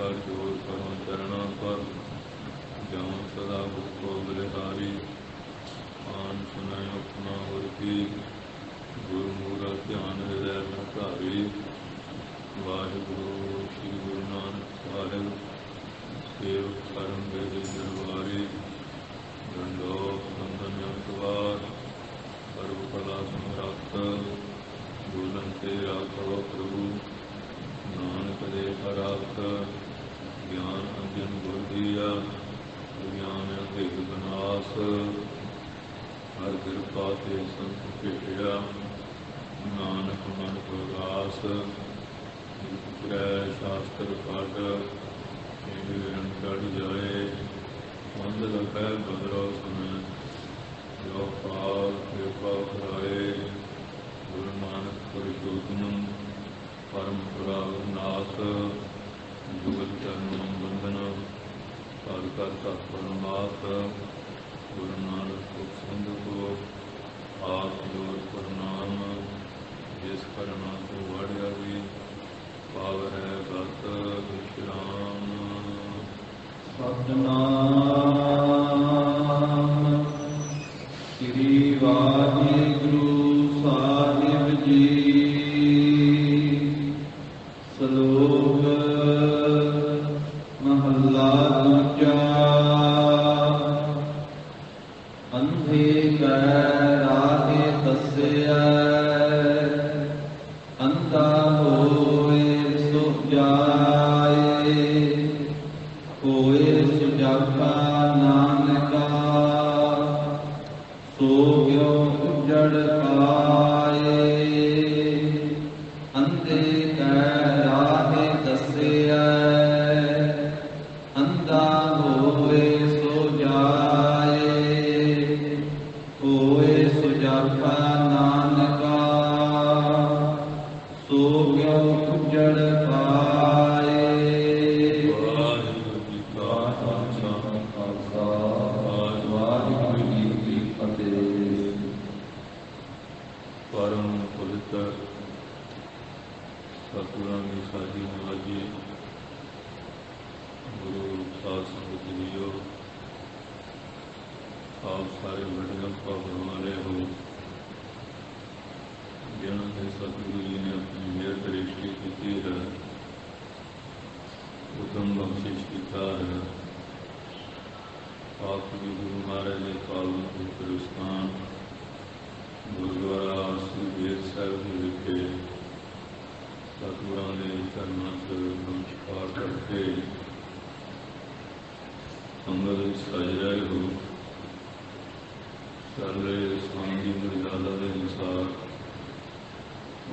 कर जोर करो चरणा पर ज्ञान सदा को बलिहारी आन सुनाय अपना होती गुरु मूरत ध्यान हृदय में धारी वाहिगुरु श्री गुरु नानक साहिब सेवक करम बेदे दरबारी गंडो बंधन अंतवार सर्व कला समरथ भूलन से राघव प्रभु नानक दे परात ज्ञान अंजन गुर दिया ज्ञान अंधेर बनास हर कृपा ते संत भेटिया नानक मन प्रगास शास्त्र पढ़ विरन चढ़ जाए मंद लखै बदरो सुन जो पाल कृपा कराए गुरु नानक परिशोधन परम पुरानाथ जुगत चरण बंधन कर कर तत्परमात गुरु नानक सुख सिंधु को आप जोर प्रणाम जिस करना को वड़िया भी पाव है गत विश्राम सतनाम श्री वाहिगुरु साहिब जी श्लोक महला दूजा अंधे कै राहे दस्या अंधा होए सो जाए कोए सुजागा नानका सो क्यों उजड़ पाए अंधे कै राहे दस्या अंधा होए सो जाए कोए सुजागा नानका सो क्यों उजड़ पाए। वाहिगुरु जी का खालसा वाहिगुरु जी की फतेह। परम पवित्र सतगुਰਾਂ ਦੀ ਸਾਜੀ ਨਵਾਜੀ ਗੁਰੂ ਸਾਧ ਸੰਗਤ ਜੀਓ ਆਪ ਸਾਰੇ ਵੱਡੇ ਭਾਗਾਂ ਵਾਲੇ ਹੋ ਜਿਨ੍ਹਾਂ ਦੇ ਸਤਿਗੁਰੂ ਜੀ ਨੇ ਆਪਣੀ ਮਿਹਰ ਦ੍ਰਿਸ਼ਟੀ ਕੀਤੀ ਹੈ ਉਦਮ ਬਖਸ਼ਿਸ਼ ਕੀਤਾ ਹੈ। ਆਪ ਜੀ ਗੁਰੂ ਮਹਾਰਾਜ ਦੇ ਪਾਵਨ ਪਵਿੱਤਰ ਸਥਾਨ ਗੁਰਦੁਆਰਾ ਸ੍ਰੀ ਬੇਰ ਸਾਹਿਬ ਦੇ ਵਿਖੇ ਸਤਿਗੁਰਾਂ ਦੇ ਚਰਨਾਂ 'ਚ ਨਮਸਕਾਰ ਕਰਕੇ ਸੰਗਤ ਵਿੱਚ ਸਜ ਰਹੇ ਹੋ। ਚੱਲ ਰਹੇ ਸਥਾਨ ਦੀ ਮਰਿਆਦਾ ਦੇ ਅਨੁਸਾਰ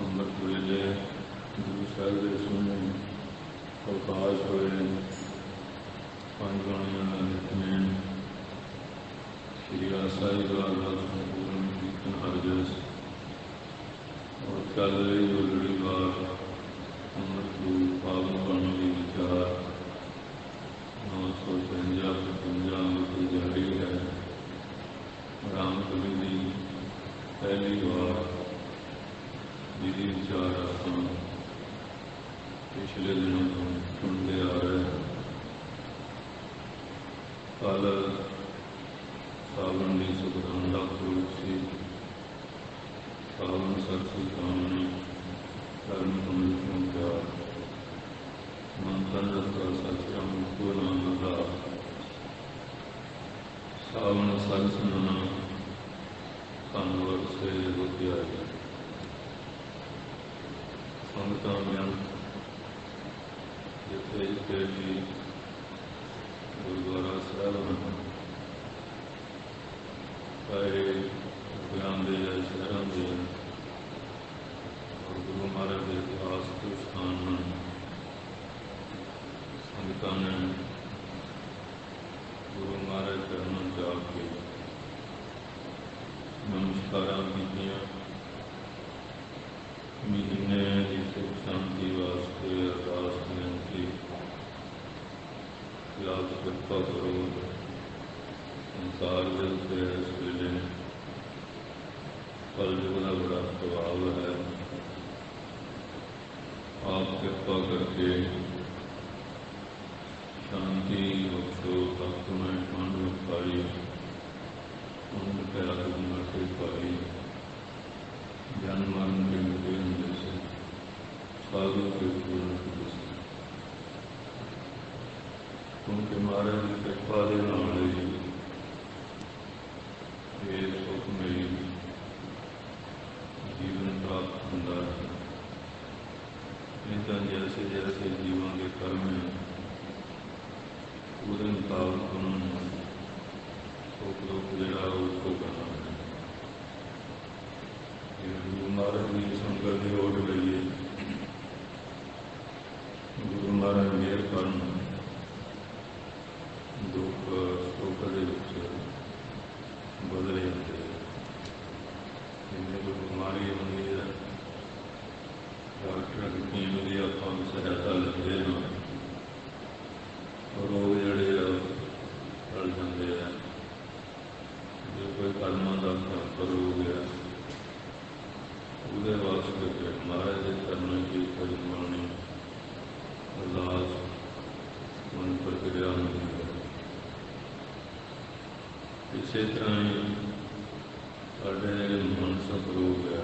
ਅੰਮ੍ਰਿਤ ਵੇਲੇ ਗੁਰੂ ਸਾਹਿਬ ਦੇ ਸੋਹਣੇ ਪ੍ਰਕਾਸ਼ ਹੋਏ ਪੰਜ ਬਾਣੀਆਂ ਦਾ ਨਿਤਨੇਮ ਸ਼੍ਰੀ ਆਸਾਈ ਦਾ ਸੰਪੂਰਨ ਕੀਰਤਨ ਹਰਜਸ ਔਰ ਚੱਲ ਰਹੀ ਜੋ ਲੜੀਵਾਰ ਅੰਮ੍ਰਿਤ ਦੀ ਪਾਵਨ ਬਾਣੀ ਦੀ ਵਿਚਾਰ 953 ਅੰਮ੍ਰਿਤ ਜਾਰੀ ਹੈ। ਰਾਮਕਲੀ ਦੀ ਪਹਿਲੀ ਵਾਰ ਜਿਹਦੀ ਵਿਚਾਰ ਆਪਾਂ ਪਿਛਲੇ ਦਿਨਾਂ ਤੋਂ ਸੁਣਦੇ ਆ ਰਹੇ ਕੱਲ੍ਹ ਸਾਵਣ ਦੀ ਸੁਖਦਾਨ ਦਾ ਪੁਰਬ ਸੀ। ਸਾਵਣ ਸਰਸੀ ਕਾਮਨੀ ਧਰਮ ਨੂੰ ਪਿਆਰ ਮੰਤਨ ਰਸਤਾ ਸੱਚਾ ਮੁਕਤੋ ਨਾਮ ਦਾ ਸਾਵਣ ਸਰਸਨਾ ਕਾਨਵਰ ਸੇ ਰੁਕਿਆ ਸੰਗਤਾਂ ਬਿਆਨ ਜਿੱਥੇ ਜਿੱਥੇ ਵੀ ਗੁਰਦੁਆਰਾ ਸਾਹਿਬ ਹਨ ਸਾਰੇ ਗਿਆਨ ਦੇ ਸ਼ਹਿਰਾਂ ਦੇ ਔਰ ਗੁਰੂ ਮਹਾਰਾਜ ਦੇ ਇਤਿਹਾਸ ਦੇ ਸਥਾਨ ਹਨ। ਸੰਗਤਾਂ ਨੇ ਗੁਰੂ ਮਹਾਰਾਜ ਚਰਨਾਂ 'ਚ ਆ ਕੇ ਨਮਸਕਾਰਾਂ ਕੀਤੀਆਂ। ਮਹੀਨੇ ਦੀ ਸੁਖ ਸ਼ਾਂਤੀ ਵਾਸਤੇ ਅਰਦਾਸ ਬੇਨਤੀ ਯਾਦ ਕਿਰਪਾ ਕਰੋ। ਸੰਸਾਰ ਦੇ ਉੱਤੇ ਇਸ ਵੇਲੇ ਕਲਯੁਗ ਦਾ ਬੜਾ ਪ੍ਰਭਾਵ ਹੈ। ਆਪ ਕਿਰਪਾ ਕਰਕੇ शांति बख्शो तक मैं ठंड पाई उन प्यार के पाई जन मन के मुझे जैसे साधु के पूर्ण जैसे उनके महाराज की कृपा के नाल ये सुख मेरी जीवन प्राप्त होता है। इतना जैसे जैसे जीवन के कर्म है उसके मुताबिक उन्होंने सुख दुख जरा उसको करना है। गुरु महाराज की संगत की ओट लईए गुरु महाराज मेहर करन दुख सुख के बदल जाते हैं। जिन्हें कोई बीमारी होती है डॉक्टर की मेरी ਆਪਾਂ ਨੂੰ ਸਹਾਇਤਾ ਲੈਂਦੇ ਨਾ ਰੋਗ ਜਿਹੜੇ ਟਲ ਜਾਂਦੇ ਆ। ਜੇ ਕੋਈ ਕਰਮਾਂ ਦਾ ਖਤਰਾ ਹੋ ਗਿਆ ਉਹਦੇ ਵਾਸਤੇ ਫਿਰ ਮਹਾਰਾਜ ਦੇ ਚਰਨਾਂ ਦੀ ਪਰਮਾਨੀ ਅਰਦਾਸ ਮਨ ਪ੍ਰਕਿਰਿਆ ਹੁੰਦੀ ਹੈ। ਇਸੇ ਤਰ੍ਹਾਂ ਹੀ ਸਾਡੇ ਮਨ ਸਫਲ ਹੋ ਗਿਆ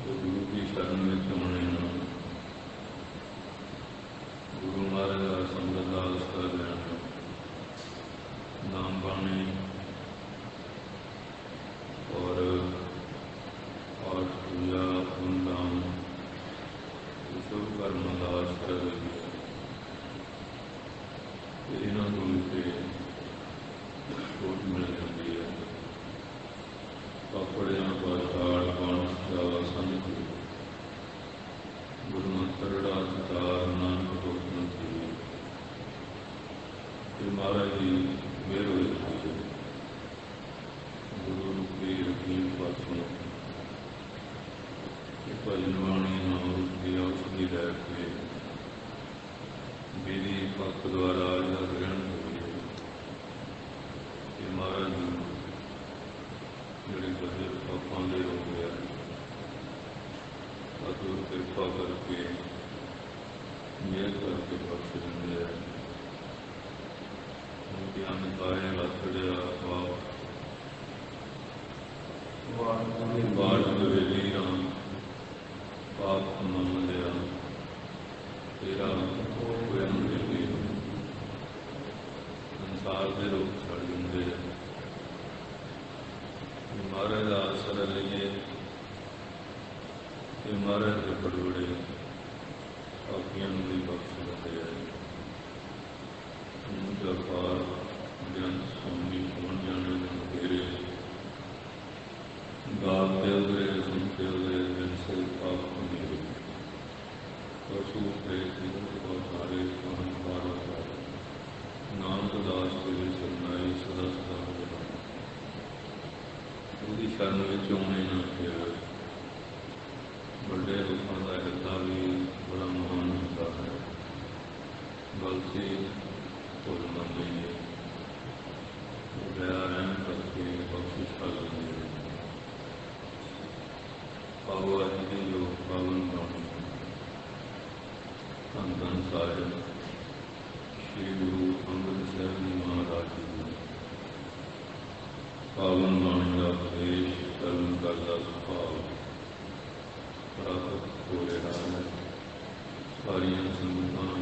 गुरु की शरण में आने गुरु महाराज का संगत दास कर लेना नाम बाणी और पाठ पूजा नाम सब कर्म दास कर लिया। इन्हों को छूट मिल जाती है। पापड़िया पाठाड़ पाठ जावा संत गुरु मंत्र राजदार नानक हुक्म थी महाराज जी मेहर हुई थी। गुरु की रकीम पासों भजन वाणी नाम की औषधि लैके मेरी भक्त द्वारा ग्रहण करिए। महाराज जी ਜਿਹੜੇ ਬਦਲ ਪਾਪਾਂ ਦੇ ਹੋ ਗਿਆ ਅਤੁਰ ਕਿਰਪਾ ਕਰਕੇ ਮਿਹਰ ਕਰਕੇ ਬਖਸ਼ ਦਿੰਦੇ ਆ। ਉਨਕੇ ਅਨੰਤਾਏ ਲੱਥੜਿਆ ਪਾਪ ਬਾੜ ਵੇਲੀ ਰਾਮ ਪਾਪ ਮੰਨ ਲਿਆ ਤੇਰਾ ਹੋਇਆ ਮਿਲੀ ਸੰਸਾਰ ਦੇ ਲੋਕ ਛੱਡ ਦਿੰਦੇ ਆ। महाराज का आसरा लीए महाराज के बड़े बड़े पापियों भी बख्श देते हैं। उनका पार ज्ञान स्वामी कौन जाने तेरे गाते उधरे सुनते उधरे दिन से पाप मेरे पशु प्रेत सारे पार नानक दास तेरे सरनाई सदा सदा ਉਹਦੀ ਸ਼ਰਨ ਵਿੱਚ ਆਉਣੇ ਨਾ ਫਿਰ ਵੱਡੇ ਲੋਕਾਂ ਦਾ ਹਿਰਦਾ ਵੀ ਬੜਾ ਮਹਾਨ ਹੁੰਦਾ ਹੈ। ਗਲਤੀ ਭੁੱਲ ਮੰਨਦੇ ਨੇ ਦਇਆ ਰਹਿਣ ਕਰਕੇ ਬਖਸ਼ਿਸ਼ ਕਰ ਦਿੰਦੇ ਨੇ। ਆਓ ਅੱਜ ਦੇ ਲੋਕ ਪਾਵਨ ਬਾਣੀ ਧੰਨ ਧੰਨ ਸਾਹਿਬ ਸ਼੍ਰੀ ਗੁਰੂ ਅੰਗਦ ਸਾਹਿਬ ਜੀ ਮਹਾਰਾਜ ਜੀ पावन बाणी का उपदेश कर्म करता सुभाव प्राप्त हो रहा है। सारिया संगतां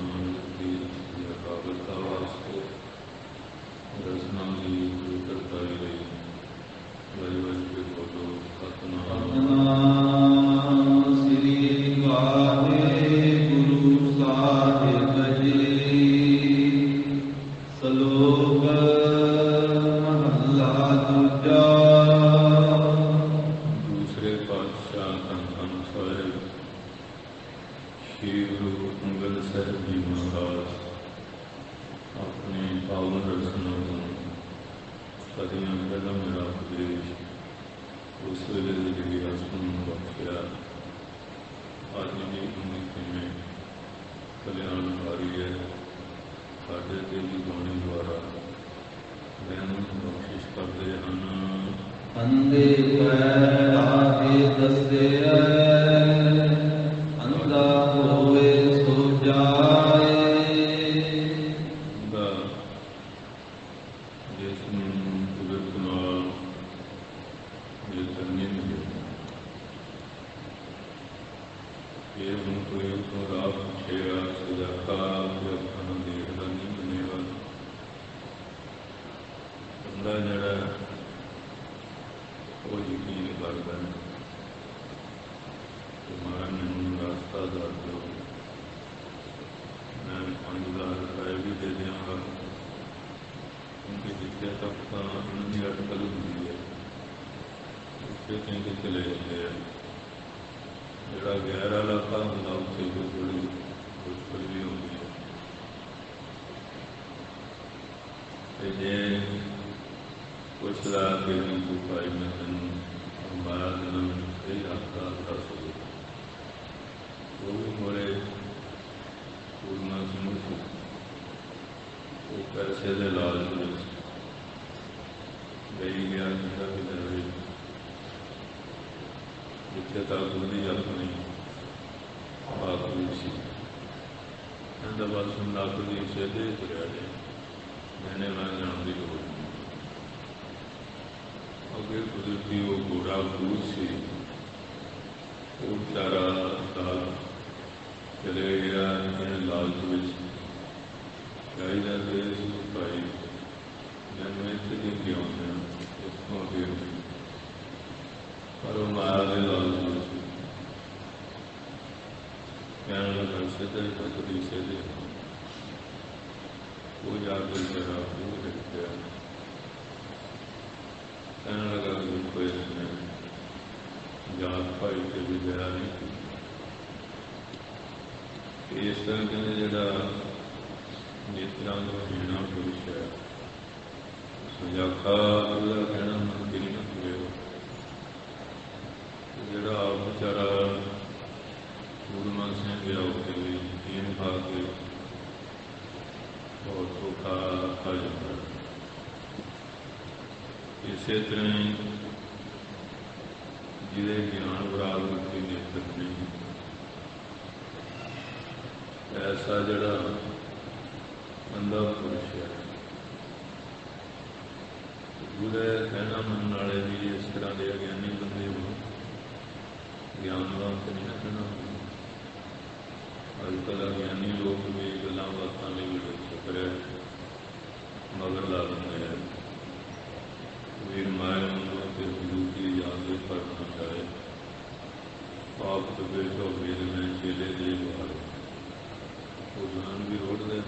की एकाग्रता वास्ते रचना की करताई रही वज वज के बोलो सतनाम श्री वाहेगुरु साहिब जी। श्लोक दूसरे पातशाह धन साहिब श्री गुरु अंगद साहिब जी महाराज अपने पावन रचना को सदियों पहला मेरा उपदेश उस वेले जी रसम बख्शा अज भी उम्मीद में कल्याणकारी है। साढ़े तेजी बाणी द्वारा बख्शिश करते हैं। अंधे पैर आगे दसे अंधा होए सो जाए फिर हम कोई उसको राह पूछेगा सजाता कि अपना देखता नहीं बनेगा। बंदा जरा वो यकीन करता है कि महाराज मैनू रास्ता दस दो, मैं 5,000 रुपये भी दे देंगा, क्योंकि जितने तक तो उन्होंने अटकल होती है उससे कहीं चले जाते हैं। जोड़ा गहरा इलाका होंगे उत्थे कोई थोड़ी मुश्किल भी होती है। तो जे कुछ ला के भी कोई भाई मैं तेन मारा देना सही रास्ता दस दो, वो भी मोरे पूर्णा सिंह से वो पैसे के लालच में गई गया जिंदा भी दे जिथे तक वही अपनी बात सी कहता बस हम लग भी सीधे तुरया जाए, मैंने मैं जाने की लोड़ नहीं। अगे कुदरती वो घोड़ा भूत से वो बेचारा साल चले गया लालच में चाहिए भाई मैंने इतने दिन क्यों उसको अगे पर वो माया के लालच कहने लगा सीधे पकड़ी सीधे वो जाकर जरा वो देख गया। कहने लगा कि कोई इसने जात भाई के भी गया नहीं। इस तरह के जरा नेत्रा हीना पुरुष है सुजाखा कहना मंदिर न करो, जोड़ा आप बेचारा पूर्णा सिंह गया उसके लिए यकीन खा के बहुत धोखा खा जाता है। इस तरह ही जिले ज्ञान बराबर की नेत्र नहीं ऐसा जड़ा बंदा पुरुष है बुरे कहना मन वाले भी इस तरह के अज्ञानी बंदे हो ज्ञानवान तो नहीं कहना। अजकल अज्ञानी लोग भी गल्लां बातां लई बड़े शुक्र है मगर ला देंगे हैं वीर माए मंगों के गुरु की याद करना चाहे पाप चुके तो वेद में चेले दे बारे वो जान भी रोड दे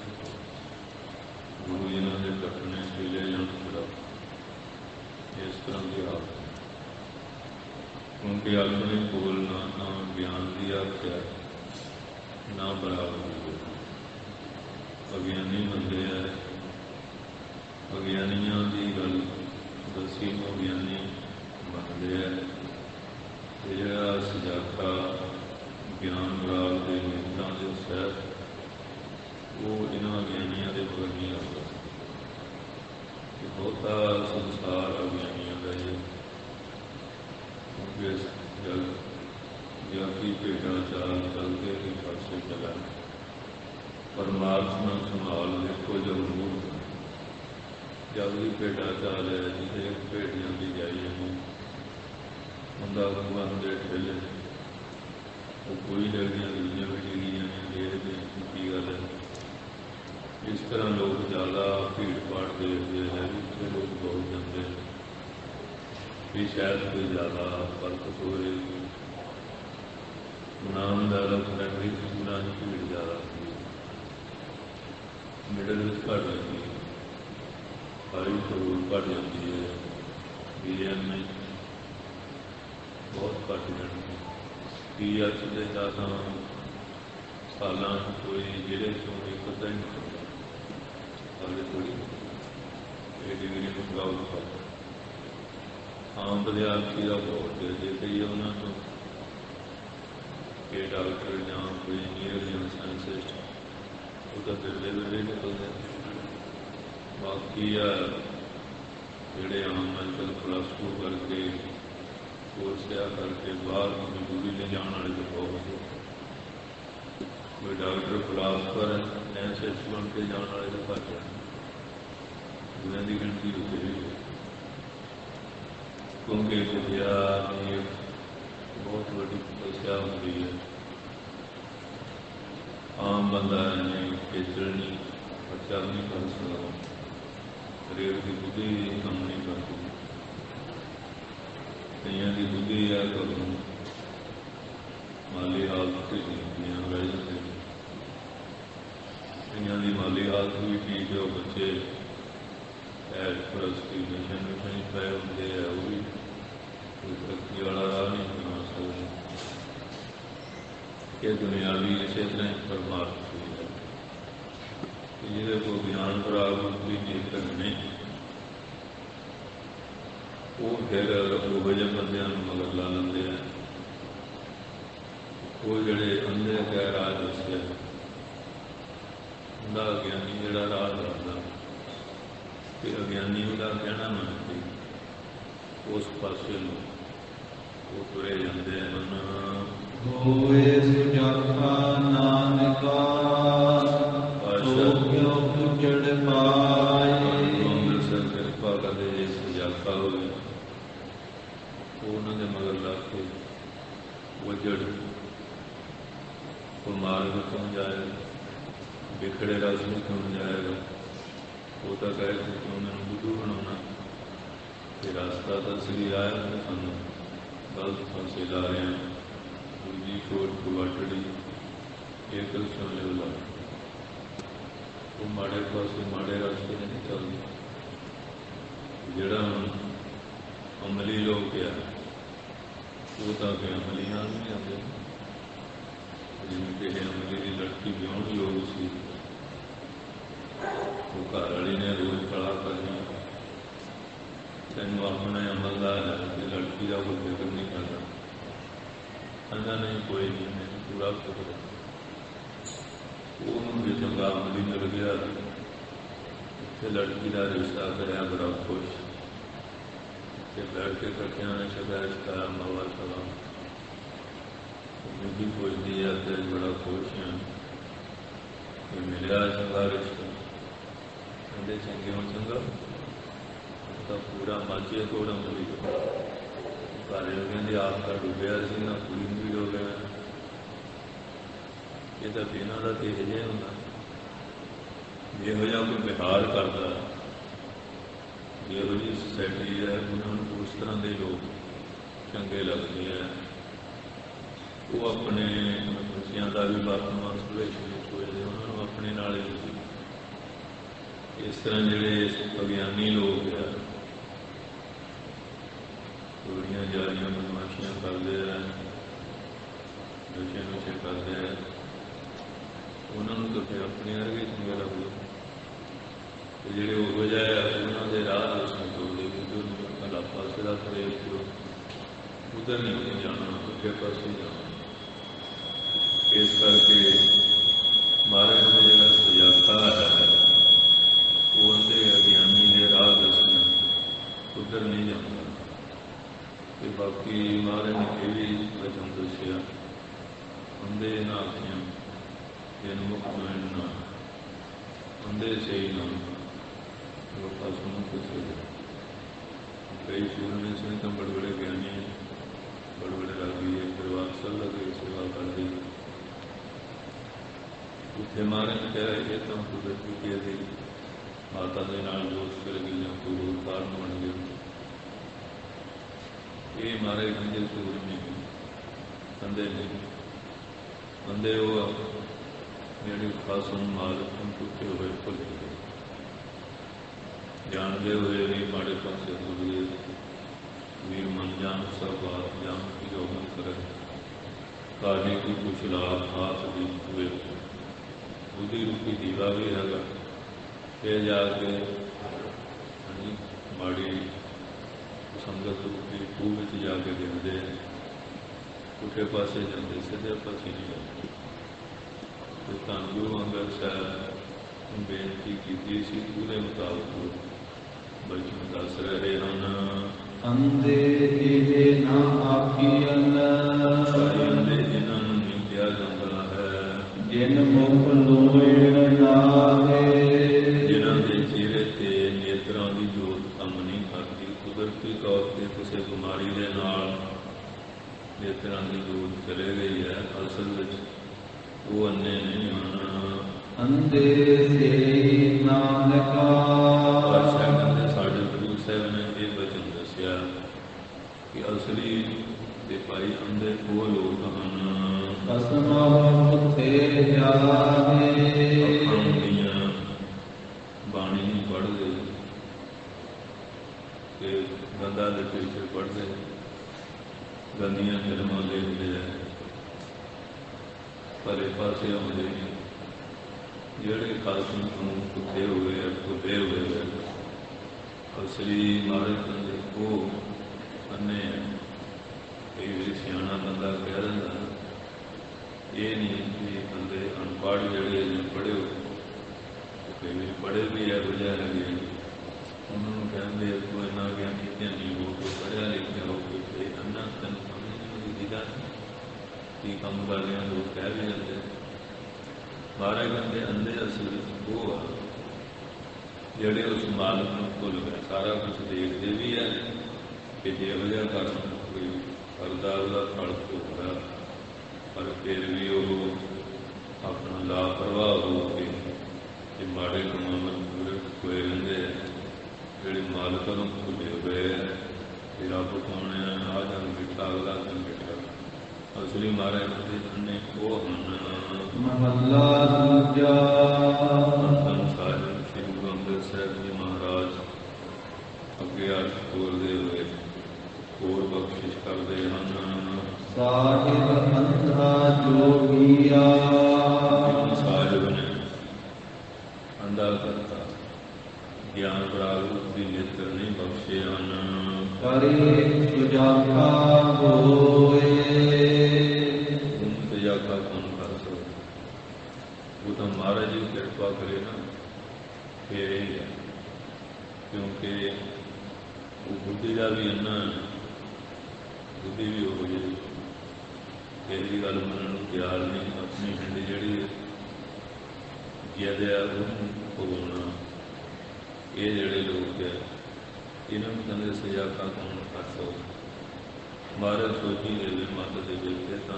गुरु जिन्हों के कटने चेले जान बड़ा इस तरह की आप क्योंकि अपने बोलना ना ज्ञान की आख्या ना बराबर अज्ञानी बंदे है अज्ञानियों की गल दसी अज्ञानी बनते हैं। जोड़ा सजाखा ज्ञान राग के नेत्रा के सैर वो इन्होंने अज्ञानियों के मगर नहीं आता। बहुता संसार अज्ञानियों का है क्योंकि जल जाति भेटा चाल चलते ही पासे चला परमात्मा संभाल देखो जब मूर्ख जब भी भेटा चाल है जिसे एक भेट जाती जाइए बंदा भगवान के ठेले वो कोई लड़कियां दुनिया में डिगियां देखते की गल है। इस तरह लोग ज़्यादा भीड़ भाड़ देखते हैं इतने लोग बहुत जाते हैं भी शायद कोई ज़्यादा फर्क हो रही नाम ज़्यादा फ्रेंडली स्कूलों की भीड़ ज़्यादा होती है मिडल घट जाती है हाई जरूर घट जाती है BM में बहुत घट जाती है PH के 10 साल कोई जिले चो एक अद्धा ही निकलता हाले थोड़ी ये डिग्री मंगाओ आम विद्यार्थी का बहुत जे कही उन्होंने कि डॉक्टर या कोई इंजीनियर या साइंसिस्ट वो तो बिरले बिरले निकलते बाकी जोड़े आम अजकल +2 करके कोर्स करके बाहर मजदूरी ले जाने वाले तो बहुत कोई डॉक्टर फिलासफर साइंसिस्ट बन के जाने वाले तो घट जाए उन्होंने की गिनती होती है क्योंकि विद्या की बहुत बड़ी तपस्या होती है ਬੰਦਾ ਨਹੀਂ ਖੇਚਲ ਨਹੀਂ ਖਰਚਾ ਨਹੀਂ ਕਰ ਸਕਦਾ, ਹਰੇਕ ਦੀ ਬੁੱਧੀ ਕੰਮ ਨਹੀਂ ਕਰਦੀ। ਕਈਆਂ ਦੀ ਬੁੱਧੀ ਆ ਕਦੋਂ ਮਾਲੀ ਹਾਲਤ ਤੇ ਜ਼ਿੰਦਗੀਆਂ ਰਹਿ ਜਾਂਦੇ ਨੇ, ਕਈਆਂ ਦੀ ਮਾਲੀ ਹਾਲਤ ਵੀ ਠੀਕ ਹੈ, ਉਹ ਬੱਚੇ ਐਸ਼ ਪ੍ਰਸਤੀ ਨਸ਼ੇ ਨੁਸ਼ੇ ਪਏ ਹੁੰਦੇ ਆ, ਉਹ ਵੀ ਕੋਈ ਤਰੱਕੀ ਵਾਲਾ ਰਾਹ ਨਹੀਂ ਬਣਾ ਸਕਦੇ। ਕਿ ਦੁਨਿਆਵੀ ਇਸੇ ਤਰ੍ਹਾਂ ਹੀ ਪਰਮਾਰਥ ਹੋਈ ਹੈ ਕਿ ਜਿਹਦੇ ਕੋਲ ਗਿਆਨ ਪ੍ਰਾਪਤ ਵੀ ਨੇਤਰ ਨਹੀਂ, ਉਹ ਫਿਰ ਉਹ ਜਿਹੇ ਬੰਦਿਆਂ ਨੂੰ ਮਗਰ ਲਾ ਲੈਂਦੇ ਆ। ਉਹ ਜਿਹੜੇ ਅੰਧੇ ਕਹਿ ਰਾਹ ਦੱਸਿਆ, ਉਹਦਾ ਅਗਿਆਨੀ ਜਿਹੜਾ ਰਾਹ ਦੱਸਦਾ ਤੇ ਅਗਿਆਨੀ ਉਹਦਾ ਕਹਿਣਾ ਮੰਨਦੇ, ਉਸ ਪਾਸੇ ਨੂੰ ਉਹ ਤੁਰੇ ਜਾਂਦੇ ਹਨ। ਹੋਏ ਸੁਜਾਖਾ ਨਾਨਕਾ ਸੋ ਕਿਉ ਪੁੱਛੜ ਪਾਏ। ਅੰਮ੍ਰਿਤਸਰ ਕਿਰਪਾ ਕਰਦੇ ਜੇ ਸੁਜਾਖਾ ਹੋਵੇ, ਉਹਨਾਂ ਦੇ ਮਗਰ ਲੱਗ ਕੇ ਵਜੜ ਉਹ ਮਾਰਗ ਤੋਂ ਜਾਏਗਾ, ਵਿਖੜੇ ਰਸਤੇ ਤੋਂ ਜਾਏਗਾ। ਉਹ ਤਾਂ ਕਹੇ ਕਿ ਉਹਨਾਂ ਨੂੰ ਬੁੱਧੂ ਬਣਾਉਣਾ, ਤੇ ਰਸਤਾ ਤਾਂ ਸਹੀ ਆਇਆ ਤੇ ਸਾਨੂੰ ਗਲਤ ਪਾਸੇ ਲਾ ਰਹੇ ਹਾਂ। ਦੂਜੀ ਛੋਟ ਕੁਆਟੜੀ ਇਹ ਕਲਸ਼ਣ ਲਿਆ, ਉਹ ਮਾੜੇ ਪਾਸੇ ਮਾੜੇ ਰਸਤੇ ਨਹੀਂ ਚੱਲਦੇ। ਜਿਹੜਾ ਹੁਣ ਅਮਲੀ ਲੋਕ ਆ, ਉਹ ਤਾਂ ਕਿ ਅਮਲੀ ਨਾਲ ਨਹੀਂ ਆਉਂਦੇ। ਜਿਵੇਂ ਕਿ ਅਮਲੀ ਦੀ ਲੜਕੀ ਵਿਆਹੁਣ ਯੋਗ ਸੀ, ਉਹ ਘਰ ਵਾਲੀ ਨੇ ਰੋਜ਼ ਕਲਾ ਕਰਨੀ, ਤੈਨੂੰ ਆਪਣੇ ਅਮਲ ਦਾ ਹੈ ਕਿ ਲੜਕੀ ਦਾ ਕੋਈ ਫਿਕਰ ਨਹੀਂ ਕਰਦਾ। ਕਹਿੰਦਾ ਨਹੀਂ ਕੋਈ ਨਹੀਂ, ਮੈਨੂੰ ਪੂਰਾ ਫਿਕਰ। ਉਹਨੂੰ ਵੀ ਚੰਗਾ ਅਮਲੀ ਮਿਲ ਗਿਆ, ਤੇ ਲੜਕੀ ਦਾ ਰਿਸ਼ਤਾ ਕਰਿਆ, ਬੜਾ ਖੁਸ਼ ਤੇ ਬੈਠ ਕੇ ਇਕੱਠਿਆਂ ਨੇ ਸ਼ਬਦ ਕਰਾ ਮਵਾ ਸਵਾ ਵੀ ਪੁੱਛਦੀ ਆ ਤੇ ਬੜਾ ਖੁਸ਼ ਹਾਂ ਕਿ ਮਿਲਿਆ ਚੰਗਾ ਰਿਸ਼ਤਾ। ਕਹਿੰਦੇ ਚੰਗੇ ਹੋ ਚੰਗਾ ਤਾਂ ਪੂਰਾ ਮਾਝੇ ਕੋਲ ਅਮਲੀ ਘਰ ਕਹਿੰਦੇ ਆਪ ਤਾਂ ਡੁੱਬਿਆ ਸੀ ਨਾ, ਕੁੜੀ ਨੂੰ ਵੀ ਡੁੱਬਿਆ। ਇਹ ਤਾਂ ਬਿਨਾਂ ਦਾ ਤੇ ਇਹ ਜਿਹਾ ਹੁੰਦਾ, ਜਿਹੋ ਜਿਹਾ ਕੋਈ ਵਿਹਾਰ ਕਰਦਾ, ਜਿਹੋ ਜਿਹੀ ਸੋਸਾਇਟੀ ਹੈ ਉਹਨਾਂ ਨੂੰ ਉਸ ਤਰ੍ਹਾਂ ਦੇ ਲੋਕ ਚੰਗੇ ਲੱਗਦੇ ਹੈ। ਉਹ ਆਪਣੇ ਬੱਚਿਆਂ ਦਾ ਵੀ ਵਰਤਮਾਨ ਭਵਿੱਖ ਵਿੱਚ ਹੋਏ, ਉਹਨਾਂ ਨੂੰ ਆਪਣੇ ਨਾਲ ਹੀ। ਇਸ ਤਰ੍ਹਾਂ ਜਿਹੜੇ ਵਿਗਿਆਨੀ ਲੋਕ ਆ, ਚੋਰੀਆਂ ਜਾਰੀਆਂ ਬਦਮਾਸ਼ੀਆਂ ਕਰਦੇ ਆ, ਨਸ਼ੇ ਨੁਸ਼ੇ ਕਰਦੇ ਆ, ਉਹਨਾਂ ਨੂੰ ਤਾਂ ਫਿਰ ਆਪਣੇ ਵਰਗੇ ਚੰਗੇ ਲੱਗਦੇ। ਤੇ ਜਿਹੜੇ ਉਹ ਜਿਹੇ ਉਹਨਾਂ ਦੇ ਰਾਹ ਦੋਸਤਾਂ ਤੋੜਦੇ ਵੀ ਉਧਰ ਅਲਾ ਪਾਸੇ ਦਾ ਪ੍ਰੇਮ ਕਰੋ, ਉਧਰ ਨਹੀਂ ਜਾਣਾ, ਦੂਜੇ ਪਾਸੇ ਜਾਣਾ। ਇਸ ਕਰਕੇ ਮਹਾਰਾਜ ਦਾ ਜਿਹੜਾ ਸੁਜਾਖਾ ਹੈ, ਉਹ ਅੰਧੇ ਅਗਿਆਨੀ ਦੇ ਰਾਹ ਦੱਸਣਾ, ਉਧਰ ਨਹੀਂ ਜਾਂਦਾ। ਤੇ ਬਾਕੀ ਮਹਾਰਾਜ ਨੇ ਇਹ ਵੀ ਵਚਨ ਦੱਸਿਆ, ਅੰਧੇ ਨਾ ਆਖਿਆ ਜਿਨ ਮੁਖ ਨਾ, ਅੰਧੇ ਸਹੀ ਨਾ ਲੋਕਾਂ ਸੁਣ ਕਿਸੇ। ਕਈ ਸੂਰਮੇ ਸਿੰਘ ਤਾਂ ਬੜੇ ਬੜੇ ਗਿਆਨੀ, ਬੜੇ ਬੜੇ ਰਾਗੀ ਹੈ, ਪਰਿਵਾਰ ਸਭ ਦੀ ਸੇਵਾ ਕਰਦੇ। ਉੱਥੇ ਮਹਾਰਾਜ ਨੇ ਕਿਹਾ ਇਹ ਤਾਂ ਕੁਦਰਤੀ ਕਿ ਦੀ ਮਾਤਾ ਦੇ ਨਾਲ ਦੋਸਤ ਕਰ ਗਈ ਜਾਂ ਕੋਈ ਹੋਰ ਕਾਰਨ ਬਣ ਗਿਆ। ਇਹ ਮਹਾਰਾਜ ਕਹਿੰਦੇ ਸੂਰਮੇ ਅੰਧੇ ਨਹੀਂ, ਅੰਧੇ ਉਹ ਜਿਹੜੇ ਖਾਸ ਨੂੰ ਮਾਲਕ ਨੂੰ ਟੁੱਟੇ ਹੋਏ ਭੁੱਲ ਗਏ, ਜਾਣਦੇ ਹੋਏ ਵੀ ਮਾੜੇ ਪਾਸੇ ਹੋ ਗਏ। ਵੀਰ ਮਨ ਜਾਣ ਸਭ ਬਾਤ ਜਾਣ ਕੀ ਜੋਗਨ ਕਰੇ, ਕਾਹੇ ਕੀ ਕੁਛ ਲਾਭ ਹਾਥ ਦੀ ਹੋਏ। ਉਹਦੀ ਰੂਪੀ ਦੀਵਾ ਵੀ ਹੈਗਾ, ਫਿਰ ਜਾ ਕੇ ਮਾੜੀ ਸੰਗਤ ਰੂਪੀ ਖੂਹ ਵਿੱਚ ਜਾ ਕੇ ਦਿੰਦੇ, ਪੁੱਠੇ ਪਾਸੇ ਜਾਂਦੇ, ਸਿੱਧੇ ਪਾਸੇ ਨਹੀਂ ਜਾਂਦੇ। ਤੇ ਧੰਨ ਗੁਰੂ ਅੰਗਦ ਸਾਹਿਬ ਨੂੰ ਬੇਨਤੀ ਕੀਤੀ ਸੀ, ਉਹਦੇ ਮੁਤਾਬਕ ਬਚਨ ਦੱਸ ਰਹੇ ਹਨ। ਅੰਧੇ ਇਹ ਨਾ ਆਖੀਐਨ, ਅੰਧੇ ਜਿਨ੍ਹਾਂ ਨੂੰ ਨਹੀਂ ਕਿਹਾ ਜਾਂਦਾ ਹੈ, ਜਿਨ ਮੁਖ ਲੋਇਣ ਨਾਵੇ, ਜਿਨ੍ਹਾਂ ਦੇ ਚਿਹਰੇ ਤੇ ਨੇਤਰਾਂ ਦੀ ਜੋਤ ਕੰਮ ਨਹੀਂ ਕਰਦੀ। ਕੁਦਰਤੀ ਤੌਰ ਤੇ ਕਿਸੇ ਬਿਮਾਰੀ ਦੇ ਨਾਲ ਨੇਤਰਾਂ ਦੀ ਜੋਤ ਚਲੇ ਗਈ ਹੈ, ਅਸਲ ਵਿੱਚ ਉਹ ਅੰਨੇ ਨਹੀਂ ਹਨ। ਅੰਦੇ ਸੇ ਨਾਨਕਾ। ਪਾਤਸ਼ਾਹ ਕਹਿੰਦੇ ਸਾਡੇ ਗੁਰੂ ਸਾਹਿਬ ਨੇ ਇਹ ਵਚਨ ਦੱਸਿਆ ਕਿ ਅਸਲੀ ਤੇ ਭਾਈ ਅੰਦੇ ਉਹ ਲੋਕ ਹਨ ਕਸਮਹੁ ਤੇ ਜਾਵੇ। ਅੱਖਾਂ ਹੁੰਦੀਆਂ ਬਾਣੀ ਨਹੀਂ ਪੜ੍ਹਦੇ ਤੇ ਗੰਦਾ ਦੇ ਪਿੱਛੇ ਪੜ੍ਹਦੇ, ਗੰਦੀਆਂ ਫਿਲਮਾਂ ਦੇਖਦੇ ਆ, ਪਰੇ ਪਾਸੇ ਆਉਂਦੇ ਨੇ ਜਿਹੜੇ ਖਾਲਸਾ ਨੂੰ ਕੁੱਤੇ ਹੋਏ ਆ, ਕੁੱਤੇ ਹੋਏ ਆ। ਅਸਲੀ ਮਾਰੇ ਕਹਿੰਦੇ ਉਹ ਅੰਨੇ ਆ। ਕਈ ਵਾਰੀ ਸਿਆਣਾ ਬੰਦਾ ਕਹਿ ਦਿੰਦਾ, ਇਹ ਨਹੀਂ ਕਿ ਬੰਦੇ ਅਨਪੜ੍ਹ ਜਿਹੜੇ ਨੇ ਪੜ੍ਹੇ ਹੋ, ਕਈ ਵਾਰੀ ਪੜ੍ਹੇ ਵੀ ਇਹੋ ਜਿਹਾ ਹੈਗੇ, ਉਹਨਾਂ ਨੂੰ ਕਹਿੰਦੇ ਤੂੰ ਇੰਨਾ ਗਿਆਨੀ ਧਿਆਨੀ ਹੋ ਕੇ ਪੜ੍ਹਿਆ ਲਿਖਿਆ ਹੋ ਕੇ ਤੇ ਅੰਨਾ ਤੈਨੂੰ ਸਮਝ ਨਹੀਂ ਆਉਂਦੀ ਗੱਲ ਕੀ ਕੰਮ ਕਰ ਰਿਹਾ, ਲੋਕ ਕਹਿ ਵੀ ਜਾਂਦੇ। ਮਹਾਰਾਜ ਕਹਿੰਦੇ ਅੰਧੇ ਅਸਲ ਵਿੱਚ ਉਹ ਆ ਜਿਹੜੇ ਉਸ ਮਾਲਕ ਨੂੰ ਭੁੱਲ ਗਏ। ਸਾਰਾ ਕੁਛ ਦੇਖਦੇ ਵੀ ਹੈ ਕਿ ਜਿਹੋ ਜਿਹਾ ਕਰਮ ਕੋਈ ਕਰਦਾ ਉਹਦਾ ਫਲ ਭੋਗਦਾ, ਪਰ ਫਿਰ ਵੀ ਉਹ ਆਪਣਾ ਲਾਪਰਵਾਹ ਹੋ ਕੇ ਇਹ ਮਾੜੇ ਕੰਮਾਂ ਨੂੰ ਪੂਰੇ ਹੋਏ ਰਹਿੰਦੇ ਆ। ਜਿਹੜੇ ਮਾਲਕ ਨੂੰ ਭੁੱਲੇ ਹੋਏ ਆ ਕਿ ਰੱਬ ਕੌਣ ਆ, ਆਹ ਜਨ ਬਿਠਾ ਅਗਲਾ ਜਨ ਬਿਠਾ। ਅਸਲੀ ਮਹਾਰਾਜ ਦੇ ਅੰਨੇ ਉਹ ਹਨ। ਮਹੱਲਾ ਦੂਜਾ। ਧੰਨ ਸਾਹਿਬ ਸ੍ਰੀ ਗੁਰੂ ਅੰਗਦ ਸਾਹਿਬ ਜੀ ਮਹਾਰਾਜ ਅੱਗੇ ਅਰਥ ਤੋਰਦੇ ਹੋਏ ਹੋਰ ਬਖਸ਼ਿਸ਼ ਕਰਦੇ ਹਨ। ਸਾਹਿਬ ਅੰਧਾ ਜੋਗੀਆ। ਸਾਹਿਬ ਨੇ ਅੰਧਾ ਕਰਤਾ, ਗਿਆਨ ਪ੍ਰਾਪਤ ਦੀ ਨੇਤਰ ਨਹੀਂ ਬਖਸ਼ੇ ਹਨ। ਕਰੇ ਸੁਜਾਖਾ ਹੋਏ। ਸੁਜਾਖਾ ਕੌਣ ਕਰ ਸਕਦਾ? ਉਹ ਤਾਂ ਮਹਾਰਾਜ ਜੀ ਕਿਰਪਾ ਕਰੇ ਨਾ ਫਿਰ ਹੀ ਹੈ, ਕਿਉਂਕਿ ਉਹ ਬੁੱਧੀ ਦਾ ਵੀ ਇੰਨਾ, ਬੁੱਧੀ ਵੀ ਹੋ ਜਿਹੀ ਇਹਦੀ ਗੱਲ ਮੰਨਣ ਨੂੰ ਤਿਆਰ ਨਹੀਂ। ਆਪਣੀ ਹਿੰਡ ਜਿਹੜੀ ਜਿਹਦੇ ਆ ਉਹਨੂੰ ਭੋਗਣਾ। ਇਹ ਜਿਹੜੇ ਲੋਕ ਹੈ ਇਹਨਾਂ ਨੂੰ ਕਹਿੰਦੇ ਸੁਜਾਖਾ ਕੌਣ ਕਰ ਸਕਦਾ? ਮਹਾਰਾਜ ਸੋਚੀ ਦੇ ਮੱਤ ਦੇ ਵਿੱਚ ਤਾਂ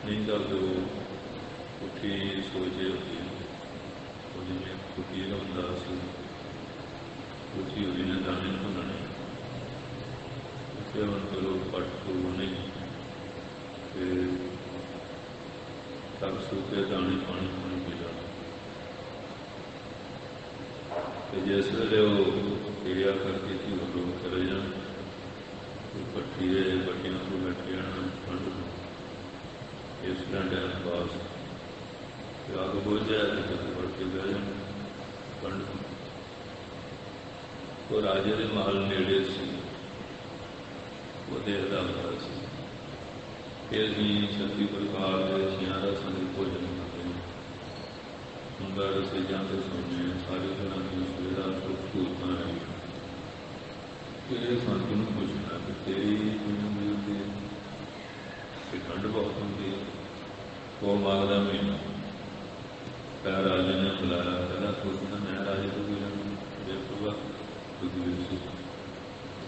ਨਹੀਂ ਤਾਂ ਉਹ ਉੱਠੀ ਸੋਚੇ ਹੁੰਦੀ, ਉਹ ਜਿਵੇਂ ਫਕੀਰ ਹੁੰਦਾ ਸੀ, ਉੱਠੀ ਹੋਈ ਨੇ ਦਾਣੇ ਭੁੰਨਣੇ, ਉੱਥੇ ਹੁਣ ਚਲੋ ਪੱਟ ਤੋਂ ਨਹੀਂ ਫਿਰ ਤੱਕ ਸੁੱਕੇ ਦਾਣੇ ਪਾਣੀ ਪੀ ਜਾਣਾ। ਤੇ ਜਿਸ ਵੇਲੇ ਉਹ ਕਿਰਿਆ ਕਰਕੇ ਸੀ ਉਹ ਲੋਕ ਚਲੇ ਜਾਣ, ਪੱਠੀ ਦੇ ਬੱਟੀਆਂ ਤੋਂ ਬੈਠ ਜਾਣਾ ਠੰਡ ਨੂੰ, ਇਸ ਤਰ੍ਹਾਂ ਟਾਈਮ ਪਾਸ ਅੱਗ ਬੁਝ ਜਾਏ ਤੇ ਵੜ ਕੇ ਬਹਿ ਜਾਣ ਠੰਡ ਨੂੰ। ਉਹ ਰਾਜੇ ਦੇ ਮਹਲ ਨੇੜੇ ਸੀ, ਉਹ ਦੇਖਦਾ ਹੁੰਦਾ ਸੀ। ਫਿਰ ਵੀ 36 ਪ੍ਰਕਾਰ ਦੇ ਸਿਆਰਾ ਸੰਗ ਭੋਜਨ ਕਰਦੇ ਨੇ, ਸੁੰਦਰ ਚੀਜ਼ਾਂ ਤੇ ਸੁਣਨੇ, ਸਾਰੀ ਤਰ੍ਹਾਂ ਦੀ ਸੁਵਿਧਾ ਸਹੂਲਤਾਂ ਹੈ। ਇਹ ਸੰਤ ਨੂੰ ਪੁੱਛਣਾ ਕਿ ਤੇਰੀ ਕਿਵੇਂ ਮਿਲਦੀ ਹੈ, ਕਿ ਠੰਡ ਬਹੁਤ ਹੁੰਦੀ ਹੈ। ਉਹ ਮੰਗਦਾ ਮਹੀਨਾ ਪਿਆ। ਰਾਜੇ ਨੇ ਬੁਲਾਇਆ, ਕਹਿੰਦਾ ਸੋਚਦਾ ਮੈਂ ਰਾਜੇ ਤੋਂ ਵੀ ਬੇਪਰਵਾਹ ਸੀ।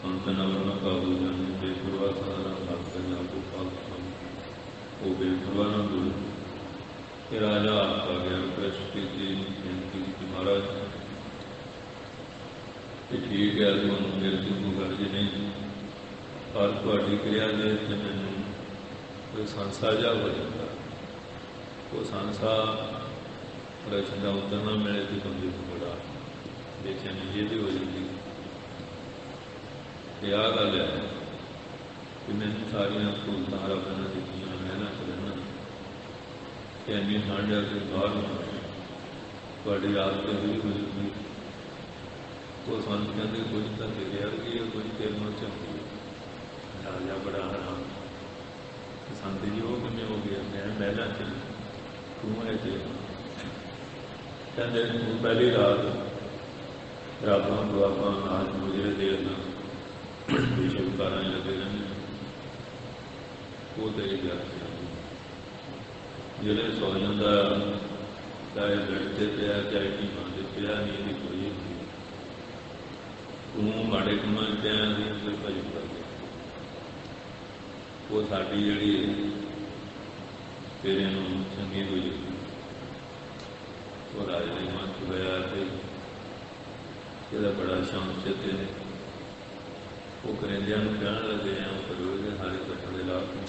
ਸੰਤ ਨਵਰਨਾ ਕਾਬੂ ਜਾਣੇ ਬੇਪਰਵਾਹ ਸਾਰਾ ਭਗਤ ਜਾਂ ਕੋ ਪਾਕ ਉਹ ਬੇਪਰਵਾਹ ਨਾ ਬੋਲ ਕਿ ਰਾਜਾ ਆ ਗਿਆ। ਪ੍ਰਸ਼ਟੀ ਦੀ ਬੇਨਤੀ ਕੀਤੀ, ਮਹਾਰਾਜ ਕਿ ਠੀਕ ਹੈ ਤੁਹਾਨੂੰ ਮੇਰੇ ਤੋਂ ਕੋਈ ਗਰਜ ਨਹੀਂ, ਪਰ ਤੁਹਾਡੀ ਕਿਰਿਆ ਦੇ ਵਿੱਚ ਮੈਨੂੰ ਕੋਈ ਸੰਸਾ ਜਾ ਹੋ ਜਾਂਦਾ। ਉਹ ਸੰਸਾ ਰਚਨਾ ਉੱਧਰ ਨਾ ਮਿਲੇ ਤੇ ਬੰਦੇ ਨੂੰ ਬੜਾ ਬੇਚੈਨੀ ਇਹ ਵੀ ਹੋ ਜਾਂਦੀ। ਤੇ ਆਹ ਗੱਲ ਹੈ ਕਿ ਮੈਨੂੰ ਸਾਰੀਆਂ ਸਹੂਲਤਾਂ ਰੱਬ ਨੇ ਦਿੱਤੀਆਂ, ਮੈਂ ਨਾ ਕਰਨਾ ਕਿ ਇੰਨੀ ਠੰਡ ਜਾ ਕੇ ਬਾਹਰ ਹੋਣਾ, ਤੁਹਾਡੀ ਆਦਤ ਹੋਈ ਹੋਈ। ਉਹ ਸਾਨੂੰ ਕਹਿੰਦੇ ਕੁਝ ਤਾਂ ਤੇਰੇ ਵਰਗੀ ਹੈ, ਕੁਝ ਤੇਰੇ ਨਾਲ ਚੰਗੀ ਹੈ। ਰਾਜਾ ਬੜਾ ਹੈਰਾਨ, ਸੰਤ ਜੀ ਉਹ ਕਿਵੇਂ ਹੋ ਗਿਆ? ਮੈਂ ਮਹਿਲਾਂ ਚ ਤੂੰ ਹੈ ਤੇ ਕਹਿੰਦੇ ਤੂੰ ਪਹਿਲੀ ਰਾਤ ਰੱਬਾਂ ਦੁਆਵਾਂ ਨਾਲ ਗੁਜ਼ਰੇ ਦੇਰ ਨਾਲ ਵਿਸ਼ਵਕਾਰਾਂ ਲੱਗੇ ਰਹਿੰਦੇ, ਉਹ ਤੇਰੀ ਗੱਲ ਜਿਹੜੇ ਸੌ ਜਾਂਦਾ ਚਾਹੇ ਬੈਠ ਤੇ ਪਿਆ ਚਾਹੇ ਕੀ ਮੰਨਦੇ ਪਿਆ, ਨੀਂਦ ਦੀ ਕੋਈ ਹੁੰਦੀ। ਤੂੰ ਮਾੜੇ ਕੰਮਾਂ ਪਿਆ ਦੀ ਅੰਦਰ ਭਜਨ ਕਰਦੇ, ਉਹ ਸਾਡੀ ਜਿਹੜੀ ਤੇਰੇ ਨੂੰ ਚੰਗੀ ਹੋਈ वो राजे के मन च होया कि ਇਹਦਾ बड़ा शांत चित है। वो करेंदियां कहन लगे हैं करो ये सारे कपड़े ला के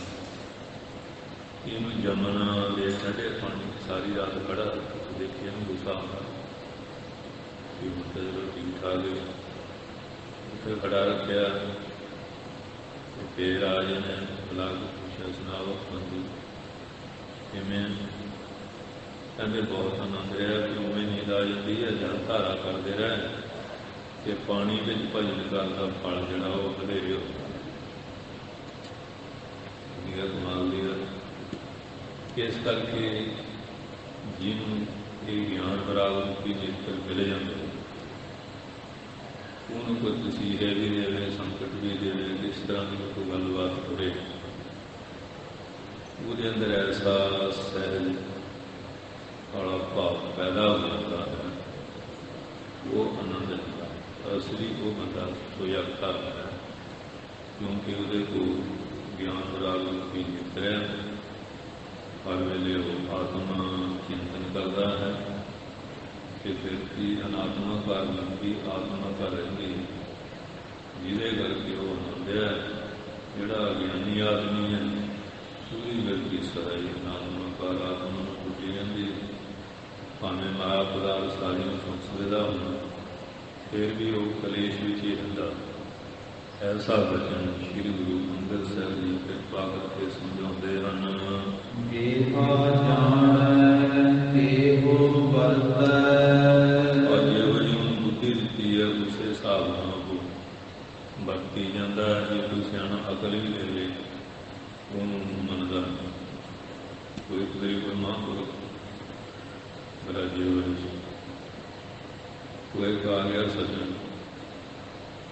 इनू जमना दे ठंडे पानी सारी रात खड़ा देखिए गुस्सा आता कि मतलब चलो ठीक ठाक है फिर खड़ा रखा। फिर राजे ने बुला के पूछा सुनाओ मंदी किमें कहते बहुत आनंद रहा कि उमें नींद आ जाती है जल धारा करते रहे कि पानी में भजन करता फल जोड़ा वो बधेरे होता कमाल दी इस करके जिन्हों ये ज्ञान बराबर की जेकर मिल जाते उन्होंने कोई तसीहे भी दे संकट भी दे किस तरह की कोई गलबात करे वो अंदर ऐसा सहज वाला भाव पैदा हो जाता है वो आनंद आता है असली वो बंदा सोया कर है क्योंकि वो ज्ञान बराबर की जित रहा हर वेले वो आत्मा चिंतन करता है कि फिर की अनात्मा घर लंबी आत्मा घर रही जिसे करके वो आनंद है जोड़ा ज्ञानी आदमी है सूरी व्यक्ति सराई अनात्मा घर आत्मा टुटी रही भावें माया पदार्थ सारिया सुख सुविधा होना फिर भी वो कलेश में ही रहता। ऐसा वचन श्री गुरु अंगद साहब जी कृपा करके समझाते हैं। जेहा जान तेहो बरतै और जो बुद्धि दी है उस हिसाब से बरती जाता है। जो कोई सियाना अकल भी ले ले उन्होंने मनता कोई तकरीबन महापुरुष राजे कोई आ गया सज्जन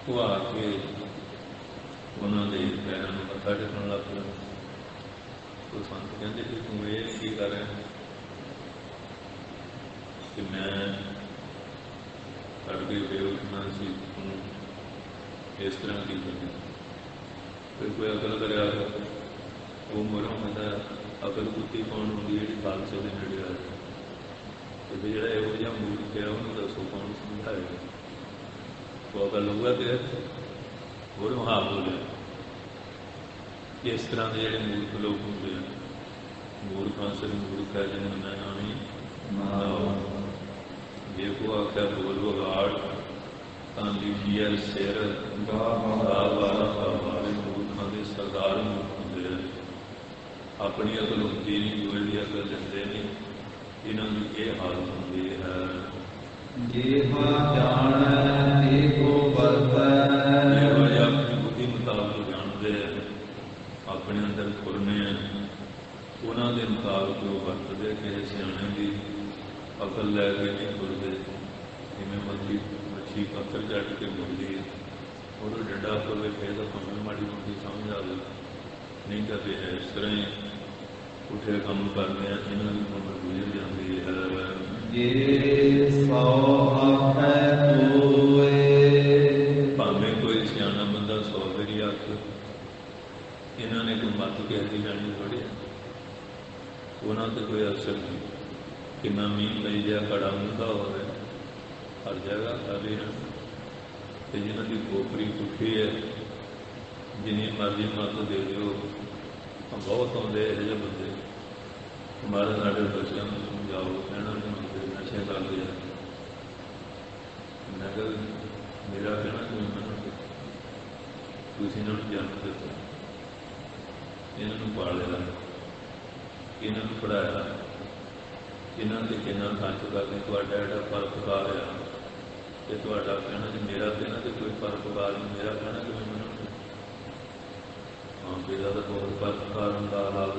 वो आके उन्होंने पैरों में मत्था टेकन लग पिया तो संत कहते कि तू ये की कर रहा कि मैं तड़के बेउठना सी तू इस तरह की करनी फिर कोई अकल करे वो मरों कहता अकल कुत्ती कौन होंगी जी खालसे के नेड़े आ जाए तो फिर जो यहो जहा मूर्ख है उन्होंने दसो कौन समझाएगा वो अकल होगा तो और वहाँ बोले इस तरह के जोड़े मूर्ख लोग होंगे मूर्खों से मूर्ख है जिन्हें मैं आनी जे को आख्या बोल बगाड़ लिखी है सिर मूर्खों के सरदार मूर्ख होंगे अपनी अकल होती नहीं दूर की अकल देते नहीं इन्हों की ये हालत होती है। जेहा जान तेहो बरतै अपनी बुद्धि मुताबिक जानते हैं अपने अंदर खुरने उन्होंने मुताबिक वो वरतते किसी सियाने की अकल लैके नहीं खुरते जिमें मच्छी पत्थर चढ़ के मुड़ती है और डंडा खुले फिर तो भावें माड़ी मोटी समझ आ गई नहीं करते हैं इस तरह ही उठे काम करते हैं इन्होंने उम्र गुजर जाती है। जे सौ आखै तोए भावें कोई सियाना बंदा 100 बारी आख इन्होंने कोई मत कहती जानी थोड़ी उन्होंने कोई असर नहीं कि मीह पई जा कड़ा मुंदा हो हर जगह खाली तो जिन्हों की खोपरी पुठी है जिनी मर्जी मत दे दो बहुत आते यह बंदे हमारे साढ़े बच्चों को समझाओ कहना नहीं मंगते नशे करते हैं मैं कह मेरा कहना कोई मनोगे तुम इन्होंने जन्म दिता इन्हों पालिया इन्हों पढ़ाया इन्होंने कितना खर्च करके एडा फर्क पा रहा तो कहना कि मेरा कहना तो कोई फर्क पा नहीं मेरा कहना कि मैं मनोगे हाँ पिता तो बहुत फर्क कारण का हाल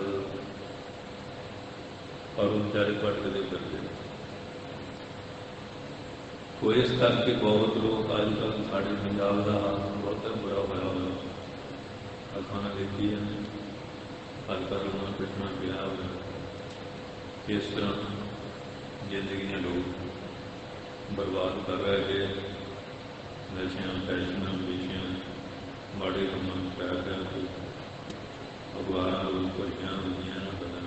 और वो बेचारे भटकते करते तो इस करके बहुत लोग अजकल साढ़े पंजाब का हाल बहुत बुरा होया हुआ अखाना देखी है अजकल रोना पिटना पिया इस तरह जिंदगी लोग बर्बाद कर रहे थे नशा फैशन विषय माड़े कामों में पै गए अखबार लोग भरिया हुई न पता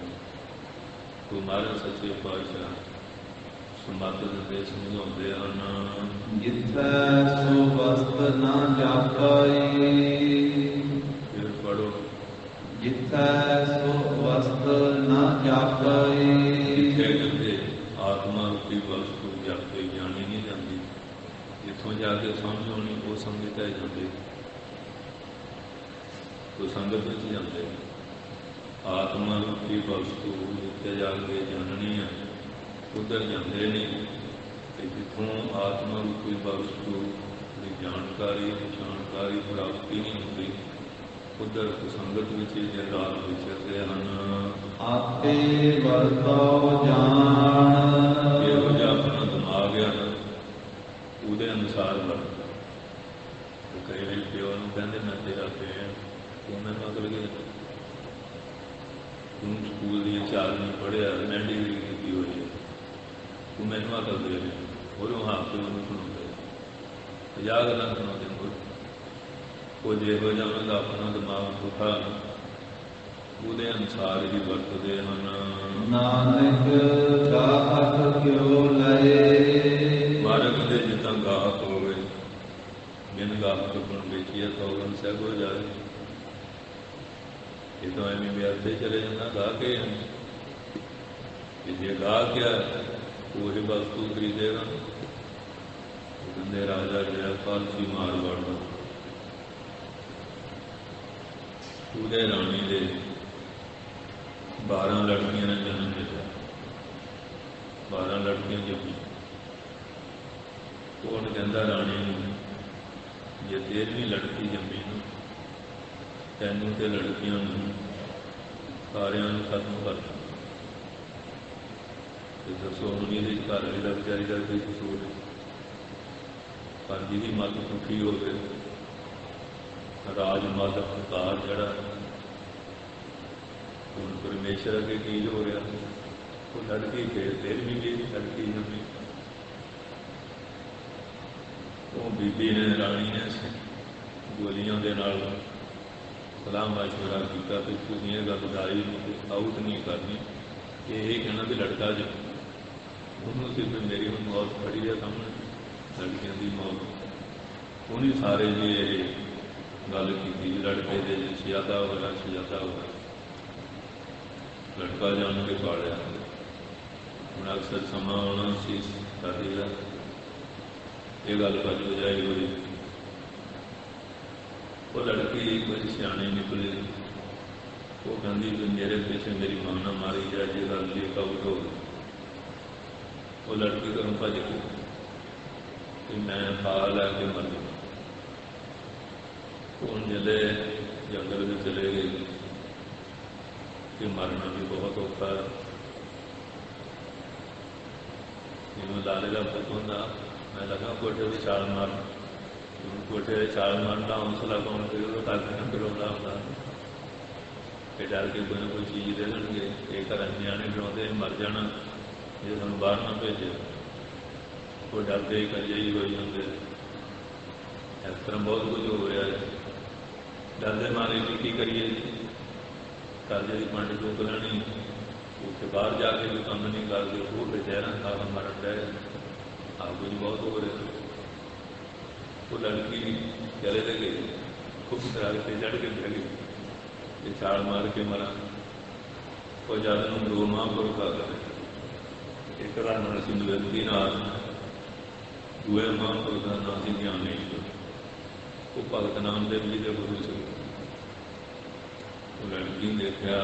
तो महाराज सच्चे पातशाह ਸਮੱਤ ਦੇ ਸਮਝਾਉਂਦੇ ਹਨ। ਜਿਥੈ ਸੋ ਵਸਤ ਨਾ ਜਾਪਈ, ਫਿਰ ਪੜੋ। ਜਿਥੈ ਸੋ ਵਸਤ ਨਾ ਜਾਪਈ, ਜਿੱਥੇ ਕਹਿੰਦੇ ਆਤਮਾ ਰੂਪੀ ਵਸਤੂ ਜਾਪੇ ਜਾਣੀ ਨਹੀਂ ਜਾਂਦੀ, ਜਿੱਥੋਂ ਜਾ ਕੇ ਸਮਝ ਆਉਣੀ ਉਹ ਸਮਝ ਤਾਂ ਜਾਂਦੇ, ਉਹ ਸੰਗਤ ਵਿੱਚ ਜਾਂਦੇ। ਆਤਮਾ ਰੂਪੀ ਵਸਤੂ ਜਿੱਥੇ ਜਾ ਕੇ ਜਾਣਨੀ ਹੈ ਉੱਧਰ ਜਾਂਦੇ ਨਹੀਂ, ਅਤੇ ਜਿੱਥੋਂ ਆਤਮਾ ਰੂਪੀ ਵਸਤੂ ਦੀ ਜਾਣਕਾਰੀ ਪਛਾਣਕਾਰੀ ਪ੍ਰਾਪਤੀ ਨਹੀਂ ਹੁੰਦੀ ਉੱਧਰ ਸੰਗਤ ਵਿੱਚ ਦਿਨ ਰਾਤ ਵਿਚਰਦੇ ਹਨ। ਆਪੇ ਵਰਤੋ ਜਾਣ, ਇਹੋ ਜਿਹਾ ਆਪਣਾ ਦਿਮਾਗ ਆ ਉਹਦੇ ਅਨੁਸਾਰ ਵਰਤ। ਕਈ ਵਾਰੀ ਪਿਓ ਨੂੰ ਕਹਿੰਦੇ ਮੈਂ ਤੇਰਾ ਭੈਣ, ਤੂੰ ਮੈਨੂੰ ਅਕਲ ਕੇ ਤੂੰ ਸਕੂਲ ਦੀਆਂ 4 ਨਹੀਂ ਪੜ੍ਹਿਆ, ਮੈਂ ਡਿਗਰੀ ਕੀਤੀ ਹੋਈ ਹੈ, ਤੂੰ ਮੈਨੂੰ ਅਕਲ ਦੇ ਰਿਹਾ। ਉਹਨੂੰ ਹੱਥ ਉਹਨੂੰ ਸੁਣਾਉਂਦੇ 50 ਗੱਲਾਂ ਸੁਣਾਉਂਦੇ ਮੁੜ ਕੁਝ ਇਹੋ ਜਿਹਾ ਉਹਨਾਂ ਦਾ ਆਪਣਾ ਦਿਮਾਗ ਪੁੱਠਾ ਉਹਦੇ ਅਨੁਸਾਰ ਹੀ ਵਰਤਦੇ ਹਨ। ਨਾਨਕ ਗਾਹਕ ਕਿਉ ਲਏ, ਮਾਰਗ ਦੇ ਜਿੱਦਾਂ ਗਾਹਕ ਹੋਵੇ, ਬਿਨ ਗਾਹਕ ਤੋਂ ਗੁਣ ਵੇਚੀਏ ਤਾਂ ਉਹ ਸਹਿਬ ਹੋ ਜਾਏ। ਇਹ ਤਾਂ ਐਵੇਂ ਵਿਆਹ ਤੇ ਚਲੇ ਜਾਂਦਾ ਗਾਹ ਕੇ, ਜੇ ਗਾਹ ਕੇ ਉਹੀ ਵਸਤੂ ਖਰੀਦੇਗਾ। ਉਹ ਕਹਿੰਦੇ ਰਾਜਾ ਜਿਹੜਾ ਫਾਲਸੀ ਮਾਰਵਾੜ ਦਾ ਉਹਦੇ ਰਾਣੀ ਦੇ 12 ਲੜਕੀਆਂ ਨੇ ਜਨਮ ਦਿੱਤਾ, 12 ਲੜਕੀਆਂ ਜੰਮੀ। ਕੌਣ ਕਹਿੰਦਾ ਰਾਣੀ ਨੂੰ ਜੇ 13ਵੀਂ ਲੜਕੀ ਜੰਮੀ ਨੂੰ ਤੈਨੂੰ ਤੇ ਲੜਕੀਆਂ ਨੂੰ ਸਾਰਿਆਂ ਨੂੰ ਖਤਮ ਕਰ ਦਿੱਤਾ। ਤੇ ਦੱਸੋ ਹੁਣ ਇਹਦੇ ਘਰ ਵਾਲੀ ਦਾ ਵਿਚਾਰੀ ਦਾ ਕੋਈ ਕਸੂਰ ਹੈ? ਪਰ ਜਿਹਦੀ ਮੱਤ ਸੁਖੀ ਹੋਵੇ, ਰਾਜ ਮੱਤ ਹੰਕਾਰ ਜਿਹੜਾ ਹੁਣ ਪਰਮੇਸ਼ਰ ਅੱਗੇ ਕੀ ਹੋ ਰਿਹਾ, ਉਹ ਲੜਕੀ ਫੇਰ 13ਵੀਂ ਵੀ ਲੜਕੀ ਜੰਮੀ। ਉਹ ਬੀਬੀ ਨੇ ਰਾਣੀ ਨੇ ਗੋਲੀਆਂ ਦੇ ਨਾਲ ਸਲਾਹ ਮਸ਼ਵਰਾ ਕੀਤਾ ਕਿ ਤੁਸੀਂ ਇਹ ਗੱਲ ਦਾਈ ਆਊਟ ਨਹੀਂ ਕਰਨੀ, ਇਹ ਕਹਿਣਾ ਵੀ ਲੜਕਾ ਜੋ ਉਹਨੂੰ ਸਿਰਫ ਮੇਰੀ ਹੁਣ ਮੌਤ ਖੜੀ ਹੈ ਸਾਹਮਣੇ, ਲੜਕੀਆਂ ਦੀ ਮੌਤ। ਉਹਨੇ ਸਾਰੇ ਜੀ ਇਹ ਗੱਲ ਕੀਤੀ ਲੜਕੇ ਦੇ ਜ਼ਿਆਦਾ ਹੋਇਆ ਜ਼ਿਆਦਾ ਹੋਇਆ, ਲੜਕਾ ਜਾਣ ਕੇ ਪਾਲਿਆ। ਹੁਣ ਅਕਸਰ ਸਮਾਂ ਆਉਣਾ ਸੀ ਸਾਡੀ ਦਾ ਇਹ ਗੱਲ ਭੱਜ ਬਜਾਈ ਹੋਈ। ਉਹ ਲੜਕੀ ਕੋਈ ਸਿਆਣੀ ਨਿਕਲੀ, ਉਹ ਕਹਿੰਦੀ ਵੀ ਮੇਰੇ ਪਿੱਛੇ ਮੇਰੀ ਮਾਂ ਨਾ ਮਾਰੀ ਜਾਏ ਜੇ ਗੱਲ ਲੀਕ ਆਊਟ ਹੋ ਗਈ। ਉਹ ਲੜਕੀ ਘਰੋਂ ਭੱਜ ਗਈ ਕਿ ਮੈਂ ਖਾ ਲੈ ਕੇ ਮਰ ਗਈ। ਹੁਣ ਜਿਹੜੇ ਜੰਗਲ ਵਿੱਚ ਚਲੇ ਗਏ ਕਿ ਮਰਨਾ ਵੀ ਬਹੁਤ ਔਖਾ ਹੈ। ਜਿਵੇਂ ਲਾਲੇ ਦਾ ਪੁੱਤ ਹੁੰਦਾ, ਮੈਂ ਲੱਗਾ ਕੋਠੇ ਦੀ ਛਾਲ ਮਾਰ, ਕੋਠੇ ਦੀ ਛਾਲ ਮਾਰਨ ਦਾ ਹੌਸਲਾ ਕੌਣ ਕਰੇ? ਉਹ ਤੱਕ ਡਰਾਉਂਦਾ ਹੁੰਦਾ ਕਿ ਡਰ ਕੇ ਕੋਈ ਨਾ ਕੋਈ ਚੀਜ਼ ਦੇ ਦੇਣਗੇ। ਇਹ ਘਰਾਂ ਨਿਆਣੇ ਡਰਾਉਂਦੇ ਮਰ ਜਾਣਾ ਜੇ ਤੁਹਾਨੂੰ ਬਾਹਰ ਨਾ ਭੇਜੇ, ਉਹ ਡਰਦੇ ਕਰਜਈ ਹੋਈ ਹੁੰਦੇ। ਇਸ ਤਰ੍ਹਾਂ ਬਹੁਤ ਕੁਝ ਹੋ ਰਿਹਾ ਹੈ। ਡਰਦੇ ਮਾਰੇ ਜੀ ਕੀ ਕਰੀਏ, ਕਰਜ਼ੇ ਦੀ ਪੰਡ ਚੁੱਕ ਲੈਣੀ, ਉੱਥੇ ਬਾਹਰ ਜਾ ਕੇ ਵੀ ਕੰਮ ਨਹੀਂ ਕਰਦੇ, ਉਹ ਬੇਚਾਰਾ ਖਾਣਾ ਮਰਨ ਡਿਆ। ਆਹ ਕੁਝ ਬਹੁਤ ਹੋ ਰਿਹਾ। ਉਹ ਲੜਕੀ ਚਲੇ ਤੇ ਗਈ, ਖੁਦ ਕਰਾ ਕੇ ਚੜ੍ਹ ਕੇ ਬਹਿ ਗਈ ਤੇ ਛਾਲ ਮਾਰ ਕੇ ਮਰਾਂ। ਉਹ ਜਦ ਨੂੰ ਗੁਰੂ ਮਹਾਂਪੁਰਖ ਕਰ ਰਹੇ ਇੱਕ ਦਾ ਨਾਂ ਸੀ ਨਿਵੇਦਨਾਥ, ਦੂਏ ਮਹਾਂਪੁਰਖ ਦਾ ਨਾਂ ਸੀ ਗਿਆਨੇਸ਼ਵਰ। ਉਹ ਭਗਤ ਨਾਮਦੇਵ ਜੀ ਦੇ ਗੁਰੂ ਸੀ। ਉਹ ਲੜਕੀ ਨੇ ਦੇਖਿਆ,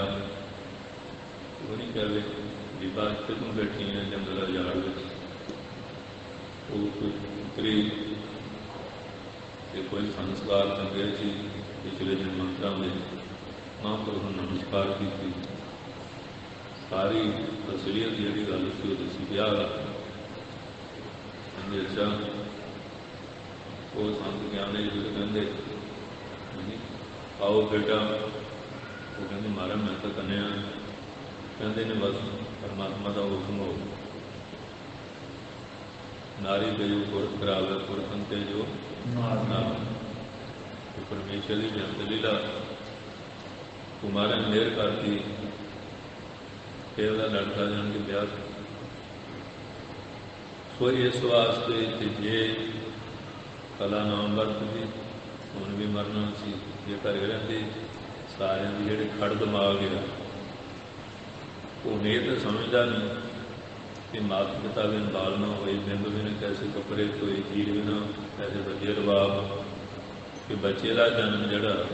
ਉਹ ਨਹੀਂ ਕਹੇ ਵੀ ਬਾਤ ਤੇ ਤੂੰ ਬੈਠੀ ਹੈ ਜੰਗਲ ਜਾੜ ਵਿੱਚ। ਉਹ ਕੋਈ ਉਤਰੀ ਤੇ ਕੋਈ ਸੰਸਕਾਰ ਚੰਗੇ ਸੀ ਪਿਛਲੇ ਜਨਮਾਂਤਰਾਂ ਵਿੱਚ, ਮਹਾਂਪੁਰਖ ਨੂੰ ਨਮਸਕਾਰ ਕੀਤੀ। ਸਾਰੀ ਅਸਲੀਅਤ ਜਿਹੜੀ ਗੱਲ ਸੀ ਉਹ ਦੱਸੀ ਵਿਆਹ ਕਹਿੰਦੇ ਅੱਛਾ। ਉਹ ਸੰਤ ਗਿਆਨੇਸ਼ਵਰ ਕਹਿੰਦੇ ਆਓ ਬੇਟਾ। ਉਹ ਕਹਿੰਦੇ ਮਹਾਰਾਜ ਮੈਂ ਤਾਂ ਕੰਨਿਆ। ਕਹਿੰਦੇ ਨੇ ਬਸ ਪਰਮਾਤਮਾ ਦਾ ਹੁਕਮ ਹੋ। ਨਾਰੀ ਤੇ ਜੋ ਪੁਰਖ ਕਰਾਵੇ ਪੁਰਖਨ ਤੇ ਜੋ ਨਾਮ। ਪਰਮੇਸ਼ਰ ਦੀ ਬੇਅੰਤ ਲੀਲਾ ਕੁਮਾਰਾਂ ਮਿਹਰ ਕਰਤੀ। ਫਿਰ ਉਹਦਾ ਲੜਕਾ ਜਾਣ ਕੇ ਵਿਆਹ ਸੋ ਇਸ ਵਾਸਤੇ ਕਿ ਜੇ ਕਲਾ ਨਾਮ ਵਰਤਦੀ ਹੁਣ ਵੀ ਮਰਨਾ ਸੀ, ਜੇ ਘਰੇ ਰਹਿੰਦੇ ਸਾਰਿਆਂ ਦੇ ਜਿਹੜੇ ਖੜ ਦਿਮਾਗ ਆ ਉਹ ਇਹ ਤਾਂ ਸਮਝਦਾ ਨਹੀਂ ਕਿ ਮਾਤਾ ਪਿਤਾ ਬਿਨ ਬਾਲ ਨਾ ਹੋਏ, ਬਿੰਦ ਬਿਨ ਕੈਸੇ ਕੱਪੜੇ ਕੋਈ ਚੀਜ਼ ਬਿਨਾ ਐਸੇ ਬੱਚੇ ਰਵਾਬ, ਕਿ ਬੱਚੇ ਦਾ ਜਨਮ ਜਿਹੜਾ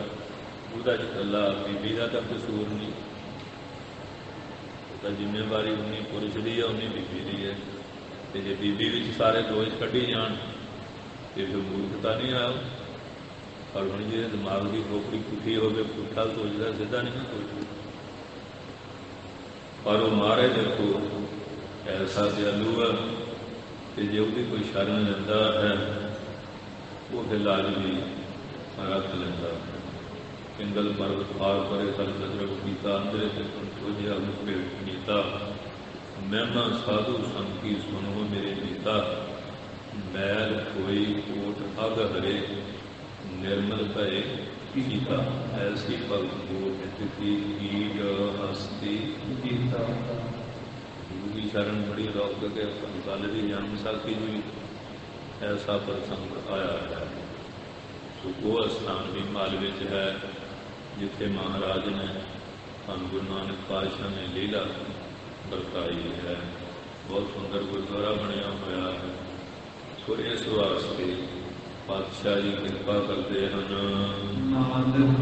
ਉਹਦਾ ਇਕੱਲਾ ਬੀਬੀ ਦਾ ਤਾਂ ਕਸੂਰ ਨਹੀਂ, ਤਾਂ ਜ਼ਿੰਮੇਵਾਰੀ ਉਨੀ ਪੁਰਸ਼ ਦੀ ਹੈ ਉਨੀ ਬੀਬੀ ਦੀ ਹੈ। ਅਤੇ ਜੇ ਬੀਬੀ ਵਿੱਚ ਸਾਰੇ ਦੋਸ਼ ਕੱਢੀ ਜਾਣ ਤੇ ਫਿਰ ਮੂਰਖਤਾ ਨਹੀਂ ਆ। ਪਰ ਹੁਣ ਜਿਹਦੇ ਦਿਮਾਗ ਦੀ ਖੋਪੜੀ ਪੁੱਠੀ ਹੋਵੇ, ਪੁੱਠਾ ਸੋਚਦਾ, ਸਿੱਧਾ ਨਹੀਂ ਨਾ ਸੋਚਦਾ। ਪਰ ਉਹ ਮਹਾਰਾਜ ਦੇਖੋ ਐਸਾ ਦਿਆਲੂ ਹੈ ਕਿ ਜੇ ਉਹਦੀ ਕੋਈ ਸ਼ਰਨ ਲੈਂਦਾ ਹੈ ਉਹ ਫਿਰ ਲਾਜ ਵੀ ਰੱਖ ਲੈਂਦਾ। ਪਿੰਗਲ ਪਰਵਤ ਪਾਰ ਪਰੇ ਤਲ ਨਜ਼ਰ ਕੀਤਾ, ਅੰਦਰੇ ਤੇ ਸੋਝਿਆ ਮੁਕਰੇ ਨੀਤਾ, ਮਹਿਮਾ ਸਾਧੂ ਸੰਕੀ ਸੁਣੋ ਮੇਰੇ ਨੀਤਾ, ਮੈਲ ਕੋਈ ਕੋਟ ਅਗ ਹਰੇ, ਨਿਰਮਲ ਭਏ ਕੀਤਾ, ਐਸੀ ਭਗਤ ਜੋ ਇਤਿ ਕੀਟ ਹਸਤੀ ਕੀਤਾ। ਗੁਰੂ ਦੀ ਸ਼ਰਨ ਬੜੀ ਰੌਕ ਕੇ ਗੱਲ ਦੀ ਜਨਮ ਸਾਖੀ ਵੀ ਐਸਾ ਪ੍ਰਸੰਗ ਆਇਆ ਹੈ। ਸੋ ਉਹ ਅਸਥਾਨ ਵੀ ਮਾਲਵੇ 'ਚ ਹੈ ਜਿੱਥੇ ਮਹਾਰਾਜ ਨੇ ਧੰਨ ਗੁਰੂ ਨਾਨਕ ਪਾਤਸ਼ਾਹ ਨੇ ਲੀਲਾ ਵਰਤਾਈ ਹੈ। ਬਹੁਤ ਸੁੰਦਰ ਗੁਰਦੁਆਰਾ ਬਣਿਆ ਹੋਇਆ ਹੈ। ਸੋ ਇਸ ਵਾਸਤੇ ਪਾਤਸ਼ਾਹ ਜੀ ਕਿਰਪਾ ਕਰਦੇ ਹਨ। ਨਾਨਕ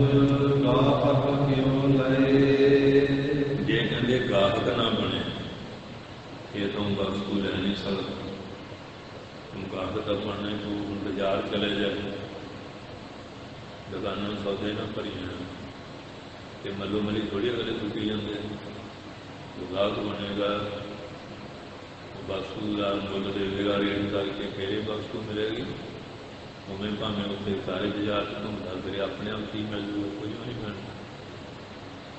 ਗਾਹਕ ਕਿਉ ਲਏ, ਜੇ ਕਹਿੰਦੇ ਗਾਹਕ ਨਾ ਬਣੇ ਇਹ ਤੋਂ ਵਸਤੂ ਲੈ ਨਹੀਂ ਸਕਦਾ। ਤੂੰ ਗਾਹਕ ਤਾਂ ਬਣਨਾ, ਤੂੰ ਬਾਜ਼ਾਰ ਚਲੇ ਜਾਏ, ਦੁਕਾਨਾਂ ਸੌਦੇ ਨਾ ਭਰੀ ਜਾਣ ਅਤੇ ਮੱਲੋ ਮਲੀ ਥੋੜ੍ਹੀ ਅਗਲੇ ਸੁੱਟੀ ਜਾਂਦੇ। ਉਹ ਗਾਹਕ ਬਣੇਗਾ, ਵਸਤੂ ਦਾ ਮੁੱਲ ਦੇਵੇਗਾ ਰੇਟ ਕਰਕੇ, ਫਿਰ ਇਹ ਵਸਤੂ ਮਿਲੇਗੀ। ਉਵੇਂ ਭਾਵੇਂ ਉੱਥੇ ਸਾਰੇ ਬਾਜ਼ਾਰ 'ਚ ਘੁੰਮਦਾ ਫਿਰੇ, ਆਪਣੇ ਆਪ ਕੀ ਮਿਲ ਜੂਗਾ? ਕੁਝ ਵੀ ਨਹੀਂ ਮਿਲਣਾ।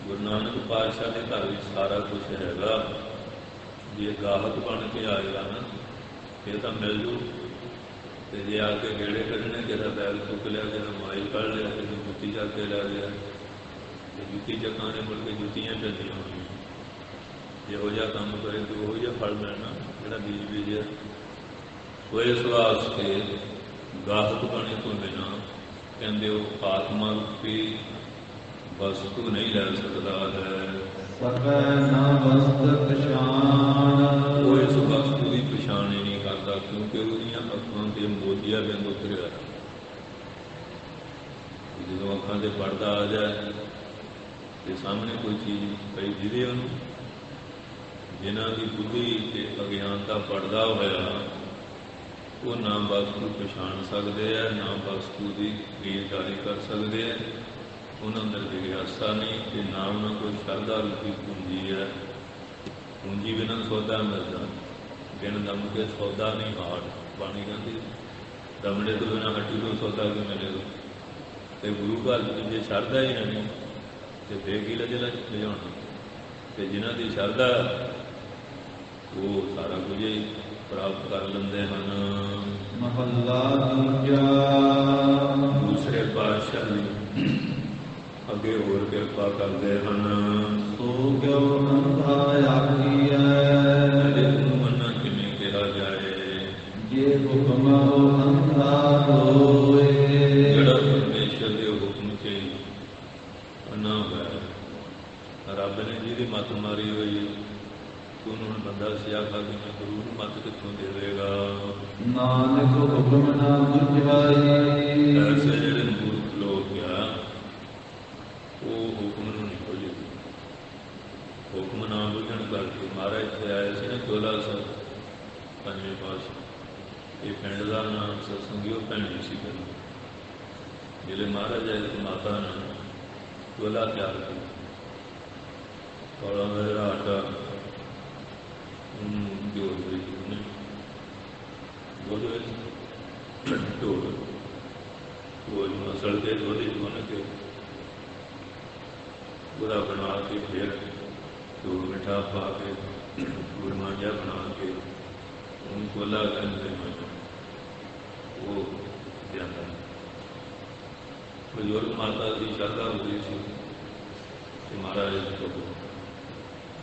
ਗੁਰੂ ਨਾਨਕ ਪਾਤਸ਼ਾਹ ਦੇ ਘਰ ਵਿੱਚ ਸਾਰਾ ਕੁਛ ਹੈਗਾ। ਜੇ ਗਾਹਕ ਬਣ ਕੇ ਆਏਗਾ ਨਾ ਫਿਰ ਤਾਂ ਮਿਲ ਜੂ। ਅਤੇ ਜੇ ਆ ਕੇ ਗੇੜੇ ਕੱਢਣੇ, ਕਿਸੇ ਦਾ ਬੈਗ ਚੁੱਕ ਲਿਆ, ਕਿਸੇ ਦਾ ਮੋਬਾਈਲ ਕੱਢ ਲਿਆ, ਕਿਸੇ ਦੀ ਜੁੱਤੀ ਚੱਕ ਕੇ ਲੈ ਗਿਆ, ਅਤੇ ਜੁੱਤੀ ਚੱਕਾਂ ਨੇ ਮੁੜ ਕੇ ਜੁੱਤੀਆਂ ਪੈਂਦੀਆਂ ਹੋਣੀਆਂ। ਜਿਹੋ ਜਿਹਾ ਕੰਮ ਕਰੇ ਤਾਂ ਉਹੋ ਜਿਹਾ ਫਲ ਮਿਲਣਾ ਜਿਹੜਾ ਬੀਜ ਬੀਜਿਆ। ਸੋ ਇਸ ਵਾਸਤੇ ਗਾਹਕ ਬਣੇ ਤੋਂ ਬਿਨਾਂ ਕਹਿੰਦੇ ਉਹ ਆਤਮਾ ਰੂਪੀ ਵਸਤੂ ਨਹੀਂ ਲੈ ਸਕਦਾ ਹੈ। ਸਕੈ ਨਾ ਵਸਤ ਪਛਾਣ, ਉਹ ਇਸ ਵਸਤੂ ਦੀ ਪਛਾਣ ਹੀ ਨਹੀਂ ਕਰਦਾ, ਕਿਉਂਕਿ ਉਹਦੀਆਂ ਅੱਖਾਂ 'ਤੇ ਮੋਤੀਆ ਬਿੰਦ ਉਤਰਿਆ। ਜਦੋਂ ਅੱਖਾਂ 'ਤੇ ਪੜਦਾ ਆ ਜਾਏ ਤੇ ਸਾਹਮਣੇ ਕੋਈ ਚੀਜ਼ ਪਈ ਦਿਖੇ ਉਹਨੂੰ, ਜਿਨ੍ਹਾਂ ਦੀ ਬੁੱਧੀ ਅਤੇ ਅਗਿਆਨਤਾ ਪੜਦਾ ਹੋਇਆ ਉਹ ਨਾ ਵਸਤੂ ਪਛਾਣ ਸਕਦੇ ਹੈ, ਨਾ ਵਸਤੂ ਦੀ ਖਰੀਦਦਾਰੀ ਕਰ ਸਕਦੇ ਹੈ। ਉਹਨਾਂ ਅੰਦਰ ਜਿਗਿਆਸਾ ਨਹੀਂ ਅਤੇ ਨਾ ਉਹਨਾਂ ਕੋਲ ਸ਼ਰਧਾ ਰੂਪੀ ਪੂੰਜੀ ਹੈ। ਪੂੰਜੀ ਬਿਨਾਂ ਸੌਦਾ ਮਿਲਦਾ, ਬਿਨ ਦਮ ਕੇ ਸੌਦਾ ਨਹੀਂ ਹਾਟ ਬਾਣੀ ਕਹਿੰਦੀ। ਦਮੜੇ ਤੋਂ ਬਿਨਾਂ ਹੱਟੀ ਤੋਂ ਸੌਦਾ ਕਿਵੇਂ ਮਿਲੇਗਾ? ਅਤੇ ਗੁਰੂ ਘਰ ਵਿੱਚ ਜੇ ਸ਼ਰਧਾ ਹੀ ਨਹੀਂ ਅਤੇ ਫਿਰ ਕੀ ਲਿਜਾਉਣਾ? ਅਤੇ ਜਿਨ੍ਹਾਂ ਦੀ ਸ਼ਰਧਾ ਉਹ ਸਾਰਾ ਕੁਝ ਹੀ ਪ੍ਰਾਪਤ ਕਰ ਲੈਂਦੇ ਹਨ। ਮਹੱਲਾ ਦੂਜਾ। ਦੂਸਰੇ ਪਾਤਸ਼ਾਹ ਜੀ ਅੱਗੇ ਹੋਰ ਕਿਰਪਾ ਕਰਦੇ ਹਨ। ਸੋ ਕਿਉ ਅੰਧਾ ਆਖੀਐ, ਇਹਨੂੰ ਮੰਨਾ ਕਿਵੇਂ ਕਿਹਾ ਜਾਏ? ਜੇ ਹੁਕਮ ਅੰਧਾ ਹੋਏ, ਜਿਹੜਾ ਪਰਮੇਸ਼ਰ ਦੇ ਹੁਕਮ 'ਚ ਅੰਨਾ ਹੋਇਆ, ਰੱਬ ਨੇ ਜਿਹਦੀ ਮੱਤ ਮਾਰੀ ਹੋਈ ਤੂੰ ਹੁਣ ਬੰਦਾ ਸਿਆਖਾ ਕਿ ਮੈਂ ਗੁਰੂ ਨੂੰ ਮੱਤ ਕਿੱਥੋਂ ਦੇਵੇਗਾ? ਨਾਨਕ ਹੁਕਮ ਨਾ ਬੁਝਾਈ, ਐਸੇ ਜਿਹੜੇ ਮੂਰਖ ਲੋਕ ਆ ਉਹ ਹੁਕਮ ਨੂੰ ਨਹੀਂ ਖੋਲ੍ਹਦੇ। ਹੁਕਮ ਨਾ ਬੁਝਣ ਕਰਕੇ ਮਹਾਰਾਜ ਇੱਥੇ ਆਏ ਸੀ ਨਾ ਚੋਲਾ ਸਾਹਿਬ ਪੰਜਵੇਂ ਪਾਤਸ਼ਾਹ। ਇਹ ਪਿੰਡ ਦਾ ਨਾਮ ਸਤਸੰਗੀ ਉਹ ਪਿੰਡ ਨਹੀਂ ਸੀ ਕਰਨਾ। ਜਿਹੜੇ ਮਹਾਰਾਜ ਆਏ ਤੇ ਮਾਤਾ ਨੇ ਚੋਲਾ ਤਿਆਰ ਕੀਤਾ, ਔਲਾਂ ਦਾ ਜਿਹੜਾ ਆਟਾ ਉਹਨੂੰ ਜੋੜ ਲਈ ਉਹਨੇ ਦੁੱਧ ਵਿੱਚ ਢੋਲ ਉਹ ਮਸਲ ਕੇ ਦੁੱਧ ਗੁੰਨ ਕੇ ਉਹਦਾ ਬਣਾ ਕੇ ਫਿਰ ਧੂੜ ਮਿੱਠਾ ਪਾ ਕੇ ਗੁਰਮਾ ਜਿਹਾ ਬਣਾ ਕੇ ਉਹਨੂੰ ਕੋਲਾ ਕਹਿੰਦੇ ਹਨ। ਉਹ ਜਾਂਦਾ ਬਜ਼ੁਰਗ ਮਾਤਾ ਦੀ ਸ਼ਰਧਾ ਹੁੰਦੀ ਸੀ ਕਿ ਮਹਾਰਾਜ ਤੋਂ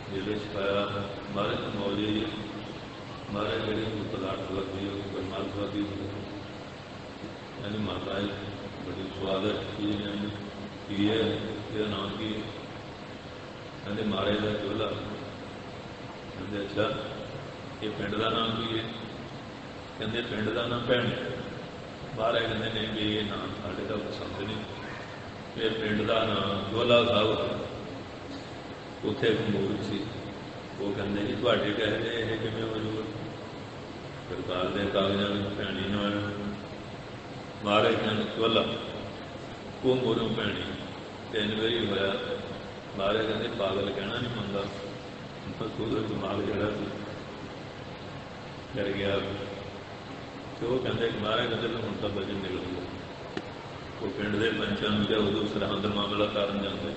ਜਿਹੜੇ ਸਿਖਾਇਆ ਮਹਾਰਾਜ ਮੌਲੀ महाराज जी पदार्थ लगती है परमात्मा की यानी माता बड़ी स्वादिष्ट चीज है की है इसका नाम की कहते महाराज का चूल्हा कहते अच्छा ये पिंड का नाम की है कहते पिंड का नाम भैन महाराज कहते नहीं भी ये नाम साढ़े का पसंद नहीं ये पिंड का नाम चोला साहब उत्थे एक मूर्ख सी वो कहते जी थोड़े कहते ये किमें मौजूद सरकार के कागजां में भैनी नाल महाराज कहते चोला वो मोरों भैनी 3 बारी होया महाराज कहते पागल कहना नहीं मनता सूद दिमाग जड़ा कर गया तो वो कहते महाराज कहते हुण तो बजन निकल गया वो पिंड के पंचां नूं ते उदों सरहद मामला करन जांदे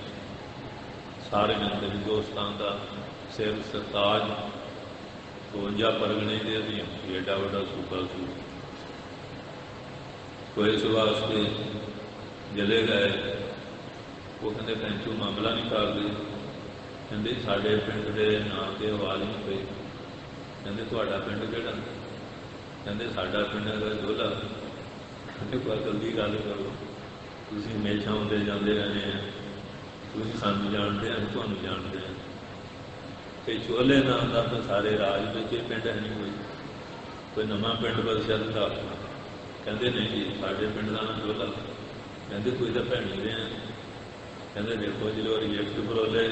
सारे जाते हिंदुस्तान का सिर सरताज 52 परगने के अधीन एडा वड्डा सूबा सी तो इस वास्ते जले गए वो कहते पैंचू मामला नहीं करते कहते साढ़े पिंड के नाम से आवाज़ नहीं पई कहते तुहाडा पिंड किहड़ा कहते साडा पिंड है जोला कहते पर जल्दी गल करो तुसीं हमेशा आउंदे जांदे रहने हैं तुसीं सानूं जानते हैं तुहानूं जानते हैं तो चोले नाम का तो सारे राज में पिंड है नहीं कोई नवां पिंड बदसिया तो कहते नहीं जी साढ़े पिंड का नाम चोला कहते कोई तो भैनी रहे हैं कहते देखो जो रिजेक्ट फरोले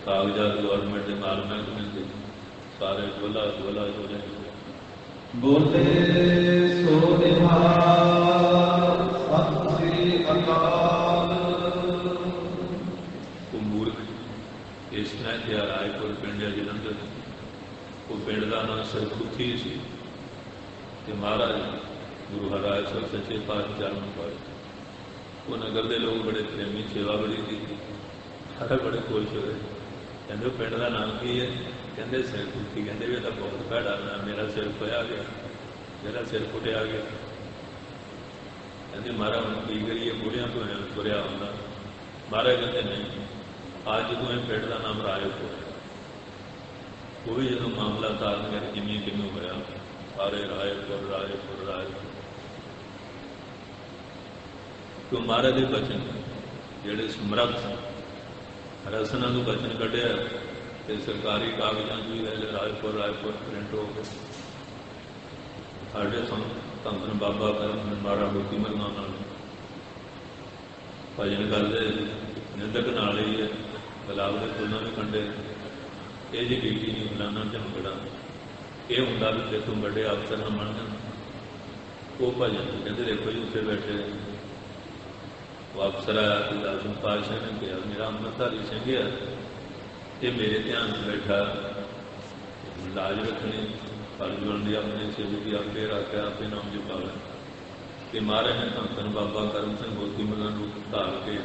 कागजात गौरमेंट के माल महकमे के सारे चोला चोला चोले बोले सो निहाल सत श्री अकाल इस तरह रायपुर पिंड है जलंधर वो पिंड का नाम सरखुथी सी महाराज गुरु हरराज सर सच्चे पातशाह पाए वो नगर के लोग बड़े प्रेमी सेवा बड़ी की सारे बड़े खुश होए कहते पिंड का नाम की है कहते सरखुथी कहते भी तो बहुत भैड़ा नाम मेरा सिर खोया गया मेरा सिर फुटिया गया कहते महाराज हम की करिए बूढ़िया तो तुरया होंगे महाराज कहते नहीं आज जो पिंड का नाम रायपुर वो भी जो मामला तार कर किमें किमें होया सारे रायपुर रायपुर रायपुर तो महाराज के बचन जोड़े समर्थ रसना को बचन कढ़िया तो सरकारी कागजां भी रायपुर रायपुर प्रिंट हो गए साढ़े धन बाबा करम मारा मोती मरना भजन करते निंदक नाल ही है गुलाब के फुलों भी कंडे ये जी ड्यूटी नहीं फलाना झमकड़ा ये होंगे भी देखो बड़े अफसर न बन जाए वो भजन कहते देखो जी उत्थे बैठे वो अफसर आया दसवें पातशाह ने कहा मेरा अमृतधारी सिंह है ये मेरे ध्यान से बैठा लाज रखनी फर्ज बनती अपने सेवक की आपे रखा आपे नाम जपावे कि महाराज ने धन धन बाबा करम सिंह मोती मरना रूप धार के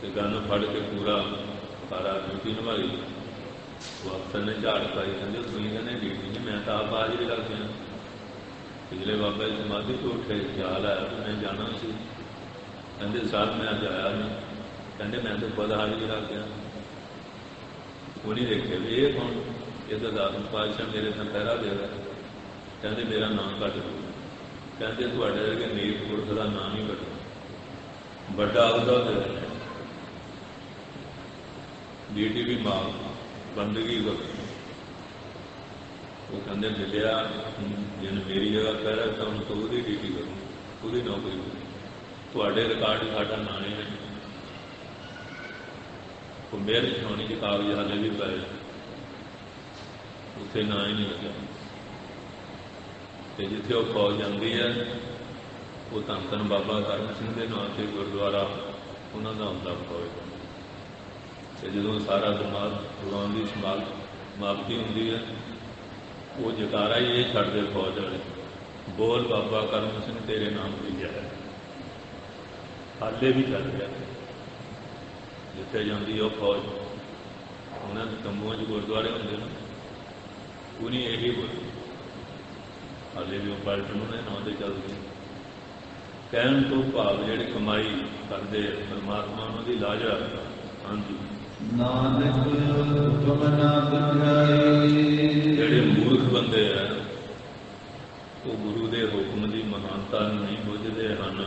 गन फड़ के पूरा सारा ड्यूटी निभाई वो अफसर ने झाड़ पाई कहते तुम कहने ड्यूटी नहीं मैं तो आप हाजिरी कर गया पिछले बाबा जी समाधि तो उठे ख्याल आया तो मैं जाना सी कहते सर मैं अज आया नहीं कहते मैं तो खुद हाजिरी कर गया वो नहीं देखे भी ये कौन ये तो दसवें पातशाह मेरे से पहरा दे रहा कहते मेरा नाम कट दो कहते थोड़े वर्गे मीर पुरख का नाम ही कटो बड़ा अहदा दे ड्यूटी भी मां बंदगी करो वो कहते मिलिया जिन मेरी जगह पहरा तो हम तो वही ड्यूटी करूँ वही नौकरी करूँ थोड़े रिकॉर्ड साडा ना नहीं है वो मेहर छाउनी के कागज हाले भी पाए उत्थे ना ही नहीं लगा तो जिथे वो फौज जाती है वो धन धन बाबा करम सिंह के नाम से गुरुद्वारा उन्हों का आंदा फौज तो जो सारा समाज भगवान की समाप्ति होंगी है वो जकारा ही ये छड़ते फौज वाले बोल बाबा करम सिंह तेरे नाम की जय हाले भी चल गया जिथे जाती है फौज उन्होंने तंबुओं गुरुद्वारे होंगे ना उन्हें यही बोली हाले भी वो पलटन उन्हें नाम से चल गए कहन तो भाव जी कमाई करते परमात्मा उन्होंने लाजा हाँ जी नानक हुक्म ना बुझाई जेड़े मूर्ख बंदे है ਮਹਾਨਤਾ ਨਹੀਂ ਬੁੱਝਦੇ ਹਨ।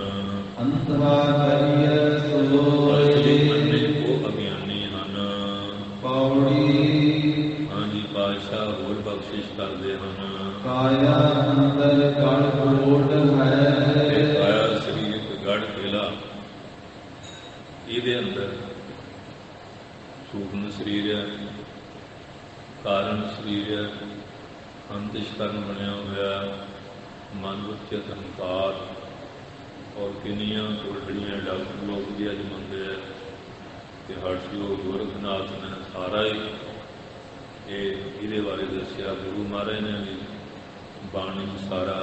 ਅੰਧਾ ਕਰੀਐ ਅਸਲੀ ਮੰਨੇ ਸੋਏ ਉਹ ਅਗਿਆਨੀ ਹਨ। ਪੌੜੀ ਹਾਂਜੀ ਪਾਤਸ਼ਾਹ ਹੋਰ ਬਖਸ਼ਿਸ਼ ਕਰਦੇ ਹਨ। ਕਾਇਆ ਅੰਦਰ ਕਲ ਕੋਟ ਇਹ ਹੈ ਕਾਇਆ ਸਰੀਰ ਗੜ ਕਿਲਾ, ਇਹਦੇ ਅੰਦਰ ਸੂਖਮ ਸਰੀਰ ਹੈ, ਕਾਰਨ ਸਰੀਰ ਹੈ, ਅੰਤਿਸ਼ਕਰਨ ਬਣਿਆ ਹੋਇਆ, ਮਨ ਵਿੱਚ ਅਹੰਕਾਰ ਔਰ ਕਿੰਨੀਆਂ ਉਲਟੀਆਂ ਡਾਕਟਰ ਲੋਕ ਵੀ ਅੱਜ ਮੰਨਦੇ ਹੈ ਕਿ ਹਰਸ਼ਲੋਕ ਗੋਰਖਨਾਥ ਨੇ ਸਾਰਾ ਹੀ ਇਹਦੇ ਬਾਰੇ ਦੱਸਿਆ। ਗੁਰੂ ਮਹਾਰਾਜ ਨੇ ਵੀ ਬਾਣੀ 'ਚ ਸਾਰਾ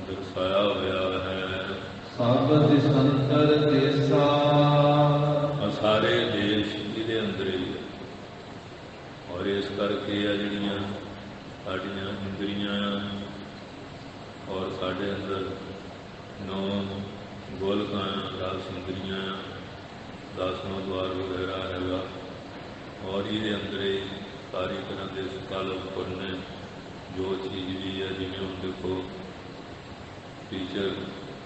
ਦਰਸਾਇਆ ਹੋਇਆ ਹੈ। ਸਭ ਦਿਸੰਤਰ ਦੇਸਾ ਸਾਰੇ ਦੇਸ਼ ਇਹਦੇ ਅੰਦਰ ਹੀ ਹੈ। ਔਰ ਇਸ ਕਰਕੇ ਆ ਜਿਹੜੀਆਂ ਸਾਡੀਆਂ ਇੰਦਰੀਆਂ ਆ ਔਰ ਸਾਡੇ ਅੰਦਰ 9 ਗੋਲਕਾਂ ਆ, 10 ਇੰਦਰੀਆਂ ਆ, 10ਵਾਂ ਦੁਆਰ ਵਗੈਰਾ ਹੈਗਾ। ਔਰ ਇਹਦੇ ਅੰਦਰ ਹੀ ਸਾਰੀ ਤਰ੍ਹਾਂ ਦੇ ਸਕਾਲ ਪੁੰਨ ਜੋ ਚੀਜ਼ ਵੀ ਹੈ, ਜਿਵੇਂ ਹੁਣ ਦੇਖੋ ਟੀਚਰ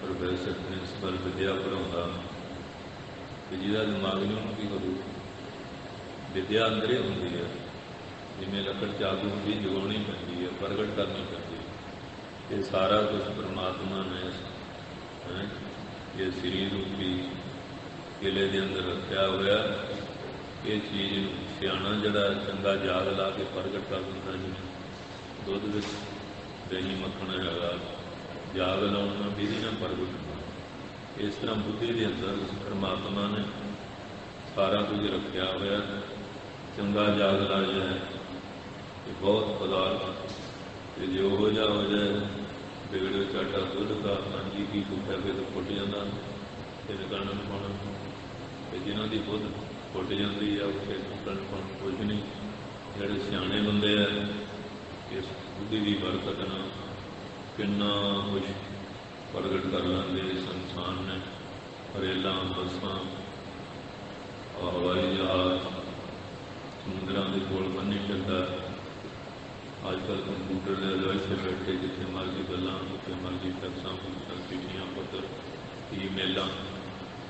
ਪ੍ਰੋਫੈਸਰ ਪ੍ਰਿੰਸੀਪਲ ਵਿਦਿਆ ਪੜ੍ਹਾਉਂਦਾ ਅਤੇ ਜਿਹਦਾ ਦਿਮਾਗ ਨਹੀਂ ਉਹਨੂੰ ਕੀ ਕਰੂ, ਵਿਦਿਆ ਅੰਦਰ ਹੀ ਹੁੰਦੀ ਹੈ। ਜਿਵੇਂ ਲੱਕੜ ਚ ਅੱਗ ਹੁੰਦੀ, ਜਗਾਉਣੀ ਪੈਂਦੀ ਹੈ, ਪ੍ਰਗਟ ਕਰਨੀ ਪੈਂਦੀ ਹੈ। ਇਹ ਸਾਰਾ ਕੁਝ ਪਰਮਾਤਮਾ ਨੇ ਇਹ ਸਰੀਰ ਰੂਪੀ ਕਿਲੇ ਦੇ ਅੰਦਰ ਰੱਖਿਆ ਹੋਇਆ। ਇਹ ਚੀਜ਼ ਨੂੰ ਸਿਆਣਾ ਜਿਹੜਾ ਚੰਗਾ ਯਾਦ ਲਾ ਕੇ ਪ੍ਰਗਟ ਕਰ ਦਿੰਦਾ। ਜਿਵੇਂ ਦੁੱਧ ਵਿੱਚ ਦਹੀਂ ਮੱਖਣ ਹੈਗਾ, ਯਾਦ ਲਾਉਣ ਨਾਲ ਵਿਧੀ ਨਾਲ ਪ੍ਰਗਟ ਹੁੰਦਾ। ਇਸ ਤਰ੍ਹਾਂ ਬੁੱਧੀ ਦੇ ਅੰਦਰ ਪਰਮਾਤਮਾ ਨੇ ਸਾਰਾ ਕੁਝ ਰੱਖਿਆ ਹੋਇਆ। ਚੰਗਾ ਯਾਦ ਲਾ ਜਾਏ ਤੇ ਬਹੁਤ ਪਦਾਰਥ ਤੇ ਜੇ ਉਹੋ ਜਿਹਾ ਹੋ ਜਾਏ ਵਿਗੜੇ ਚਾਟਾ ਦੁੱਧ ਦਾ ਹਾਂਜੀ ਕੀ ਕੁੱਟਿਆ ਕੇ ਤਾਂ ਫੁੱਟ ਜਾਂਦਾ ਤੇ ਨਿਕਲਣ ਨੂੰ ਪਾਉਣਾ। ਅਤੇ ਜਿਨ੍ਹਾਂ ਦੀ ਬੁੱਧ ਫੁੱਟ ਜਾਂਦੀ ਆ ਉੱਥੇ ਨਿਕਲਣ ਪਾਉਣ ਕੁਝ ਨਹੀਂ। ਜਿਹੜੇ ਸਿਆਣੇ ਬੰਦੇ ਆ ਇਸ ਬੁੱਧੀ ਦੀ ਬਰਕਤ ਨਾਲ ਕਿੰਨਾ ਕੁਛ ਪ੍ਰਗਟ ਕਰ ਲੈਂਦੇ। ਸੰਸਾਰ ਨੇ ਰੇਲਾਂ, ਬੱਸਾਂ, ਹਵਾਈ ਜਹਾਜ਼ ਸਮੁੰਦਰਾਂ ਦੇ ਕੋਲ ਬੰਨੀ ਫਿਰਦਾ। ਅੱਜ ਕੱਲ੍ਹ ਕੰਪਿਊਟਰ ਦੇ ਅਲਵਾਇਸ ਤੇ ਬੈਠੇ ਜਿੱਥੇ ਮਰਜ਼ੀ ਗੱਲਾਂ, ਜਿੱਥੇ ਮਰਜ਼ੀ ਟੈਕਸਾਂ, ਪੁੱਛਾਂ, ਚਿੱਠੀਆਂ, ਪੱਤਰ, ਈਮੇਲਾਂ,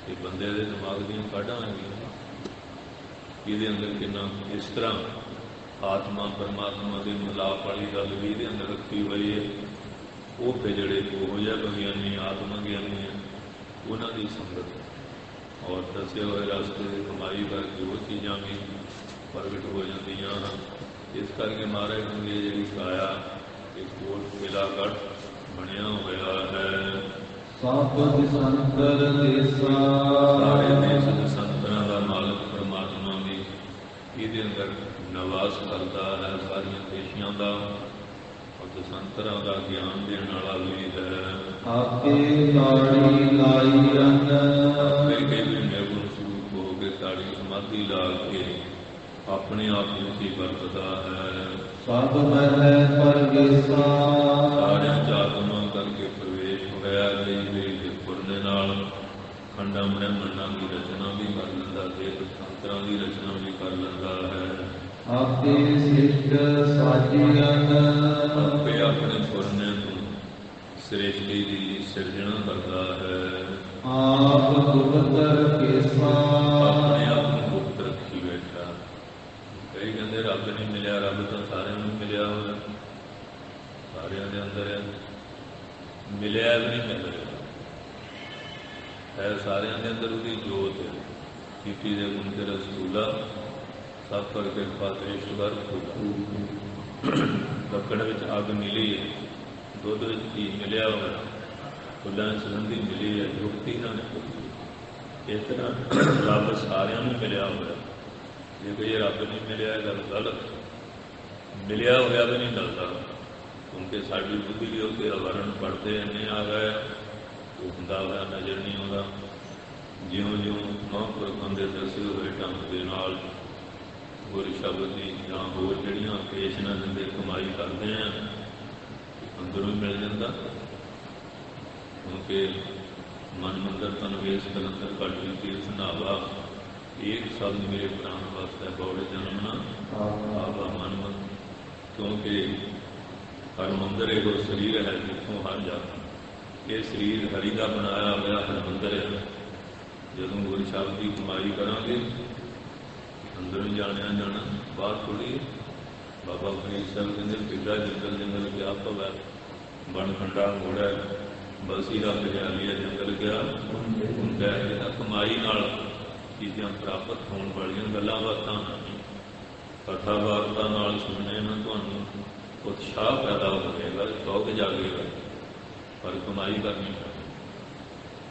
ਇਹ ਬੰਦੇ ਦੇ ਦਿਮਾਗ ਦੀਆਂ ਕਾਢਾਂ ਹੈਗੀਆਂ। ਇਹਦੇ ਅੰਦਰ ਕਿੰਨਾ ਇਸ ਤਰ੍ਹਾਂ ਆਤਮਾ ਪਰਮਾਤਮਾ ਦੇ ਮਿਲਾਪ ਵਾਲੀ ਗੱਲ ਵੀ ਇਹਦੇ ਅੰਦਰ ਰੱਖੀ ਹੋਈ ਹੈ। ਉਹ ਫਿਰ ਜਿਹੜੇ ਉਹੋ ਜਿਹਾ ਵਿਗਿਆਨੀ ਆਤਮਾ ਗਿਆਨੀ ਹੈ ਉਹਨਾਂ ਦੀ ਸੰਗਤ ਔਰ ਦੱਸੇ ਹੋਏ ਰਸਤੇ ਦੀ ਕਮਾਈ ਕਰਕੇ ਉਹ ਚੀਜ਼ਾਂ ਵੀ ਪ੍ਰਗਟ ਹੋ ਜਾਂਦੀਆਂ ਹਨ। ਇਸ ਕਰਕੇ ਮਹਾਰਾਜ ਨੂੰ ਇਹ ਜਿਹੜੀ ਕਾਇਆ ਇਹ ਕੋਟ ਕਿਲਾ ਗੜ੍ਹ ਬਣਿਆ ਹੋਇਆ ਹੈ। ਸਭ ਦਿਸੰਤਰ ਦੇਸਾ ਸਾਰੇ ਦੇਸ਼ ਦੇ ਸੰਤਰਾਂ ਦਾ ਮਾਲਕ ਪਰਮਾਤਮਾ ਵੀ ਇਹਦੇ ਅੰਦਰ ਨਿਵਾਸ ਕਰਦਾ ਹੈ। ਸਾਰੀਆਂ ਦੇਸ਼ੀਆਂ ਦਾ ਔਰ ਦਸੰਤਰਾਂ ਦਾ ਗਿਆਨ ਦੇਣ ਵਾਲਾ ਵੀ ਹੈ। ਆਪੇ ਤਾੜੀ ਲਾਈ ਰੰਗ ਆਪੇ ਕੇ ਵੀ ਨਿਰਗੁਣ ਸਰੂਪ ਹੋ ਕੇ ਤਾੜੀ ਸਮਾਧੀ ਲਾ ਕੇ ਆਪਣੇ ਆਪ ਵਿੱਚ ਹੀ ਵਰਤਦਾ ਹੈ। ਸਭ ਮਹਿ ਪਰਵੇਸਾ ਸਾਰਿਆਂ ਚ ਆਤਮਾ ਕਰਕੇ ਪ੍ਰਵੇਸ਼ ਹੋਇਆ। ਗਈ ਦੇ ਪੁਰਨੇ ਨਾਲ ਖੰਡਾਂ ਬ੍ਰਹਮੰਡਾਂ ਦੀ ਰਚਨਾ ਵੀ ਕਰ ਲੈਂਦਾ ਤੇ ਸੰਤਰਾਂ ਦੀ ਰਚਨਾ ਵੀ ਕਰ ਲੈਂਦਾ ਹੈ। ਆਪੇ ਸਿਸ਼ਟ ਸਾਜੀਆਂ ਆਪੇ ਆਪਣੇ ਪੁਰਨੇ ਤੋਂ ਸ੍ਰਿਸ਼ਟੀ ਦੀ ਸਿਰਜਣਾ ਕਰਦਾ ਹੈ। ਆਪ ਗੁਪਤਰ ਕੇਸਾ ਆਪਣੇ ਆਪ ਨੂੰ ਗੁਪਤ ਰੱਖੀ ਬੈਠਾ। ਕਈ ਕਹਿੰਦੇ ਰੱਬ ਨਹੀਂ ਮਿਲਿਆ, ਰੱਬ ਤਾਂ ਸਾਰਿਆਂ ਨੂੰ ਮਿਲਿਆ ਹੋਇਆ, ਸਾਰਿਆਂ ਦੇ ਅੰਦਰ ਹੈ, ਮਿਲਿਆ ਵੀ ਨਹੀਂ ਮਿਲ ਰਿਹਾ ਹੈ। ਸਾਰਿਆਂ ਦੇ ਅੰਦਰ ਉਹਦੀ ਜੋਤ ਹੈ। ਕੀਤੀ ਦੇ ਗੁਣ ਤੇ ਰਸੂਲਾ ਸਭ ਪਰ ਕਿਰਪਾ ਤ੍ਰਿਸ਼ਟਵਰ ਫੂਲਾ। ਲੱਕੜ ਵਿੱਚ ਅੱਗ ਮਿਲੀ ਹੈ, ਦੁੱਧ ਵਿੱਚ ਘੀ ਮਿਲਿਆ ਹੋਇਆ, ਫੁੱਲਾਂ ਸੁਗੰਧੀ ਮਿਲੀ ਹੈ, ਜੁਗਤੀ ਨਾਲ ਨਿਕਲਦੀ। ਇਸ ਤਰ੍ਹਾਂ ਰੱਬ ਸਾਰਿਆਂ ਨੂੰ ਮਿਲਿਆ ਹੋਇਆ। ਜੇ ਕੋਈ ਰੱਬ ਨਹੀਂ ਮਿਲਿਆ ਇਹ ਗੱਲ ਗਲਤ। ਮਿਲਿਆ ਹੋਇਆ ਵੀ ਨਹੀਂ ਮਿਲਦਾ, ਕਿਉਂਕਿ ਸਾਡੀ ਬੁੱਧੀ ਦੇ ਉੱਤੇ ਅਵਰਣ ਪੜ੍ਹਦੇ ਇੰਨੇ ਆ ਗਏ ਉਹ ਹੁੰਦਾ ਹੋਇਆ ਨਜ਼ਰ ਨਹੀਂ ਆਉਂਦਾ। ਜਿਉਂ ਜਿਉਂ ਮਹਾਂਪੁਰਖਾਂ ਦੇ ਦੱਸੇ ਹੋਏ ਢੰਗ ਦੇ ਨਾਲ ਗੁਰ ਸ਼ਬਦ ਦੀ ਜਾਂ ਹੋਰ ਜਿਹੜੀਆਂ ਪੇਸ਼ਨਾਂ ਦਿੰਦੇ ਕਮਾਈ ਕਰਦੇ ਆ ਅੰਦਰੋਂ ਹੀ ਮਿਲ ਜਾਂਦਾ। ਕਿਉਂਕਿ ਮਨ ਮੰਦਰ ਤਨਵੇਸ਼ ਕਲੰਦਰ ਕੱਢੀ ਤੀਰਥ ਨਾਵਾ ਇੱਕ ਸ਼ਬਦ ਮੇਰੇ ਪ੍ਰਾਣ ਵਾਸਤੇ ਬੌੜੇ ਜਨਮ ਨਾ ਆਵਾ ਮਨ ਮੰਦਰ। ਕਿਉਂਕਿ ਹਰ ਮੰਦਰ ਇਹੋ ਸਰੀਰ ਹੈ ਜਿੱਥੋਂ ਹਰ ਜਾਤ ਇਹ ਸਰੀਰ ਹਰੀ ਦਾ ਬਣਾਇਆ ਹੋਇਆ ਹਰਿਮੰਦਰ ਹੈ। ਜਦੋਂ ਗੁਰੂ ਸ਼ਬਦ ਦੀ ਕਮਾਈ ਕਰਾਂਗੇ ਅੰਦਰੋਂ ਹੀ ਜਾਣਿਆ ਜਾਣਾ, ਬਾਹਰ ਥੋੜ੍ਹੀ। ਬਾਬਾ ਫਰੀਦ ਸਾਹਿਬ ਕਹਿੰਦੇ ਪਿੱਡਾ ਜੰਗਲ ਜੰਗਲ ਗਿਆ ਭਵੈ, ਬਣ ਖੰਡਾ ਮੋੜਾ ਬਸੀ ਦਾ ਹਰਿਆਲੀ ਹੈ ਜੰਗਲ ਗਿਆ ਹੁੰਦਾ ਹੈ। ਜਿਹੜਾ ਕਮਾਈ ਨਾਲ ਚੀਜ਼ਾਂ ਪ੍ਰਾਪਤ ਹੋਣ ਵਾਲੀਆਂ ਗੱਲਾਂ ਬਾਤਾਂ ਕਥਾ ਵਾਰਤਾ ਨਾਲ ਸੁਣਨੇ ਨਾਲ ਤੁਹਾਨੂੰ ਉਤਸ਼ਾਹ ਪੈਦਾ ਹੋਵੇਗਾ, ਸ਼ੌਕ ਜਾਗੇਗਾ, ਪਰ ਕਮਾਈ ਕਰਨੀ ਪੈਣੀ।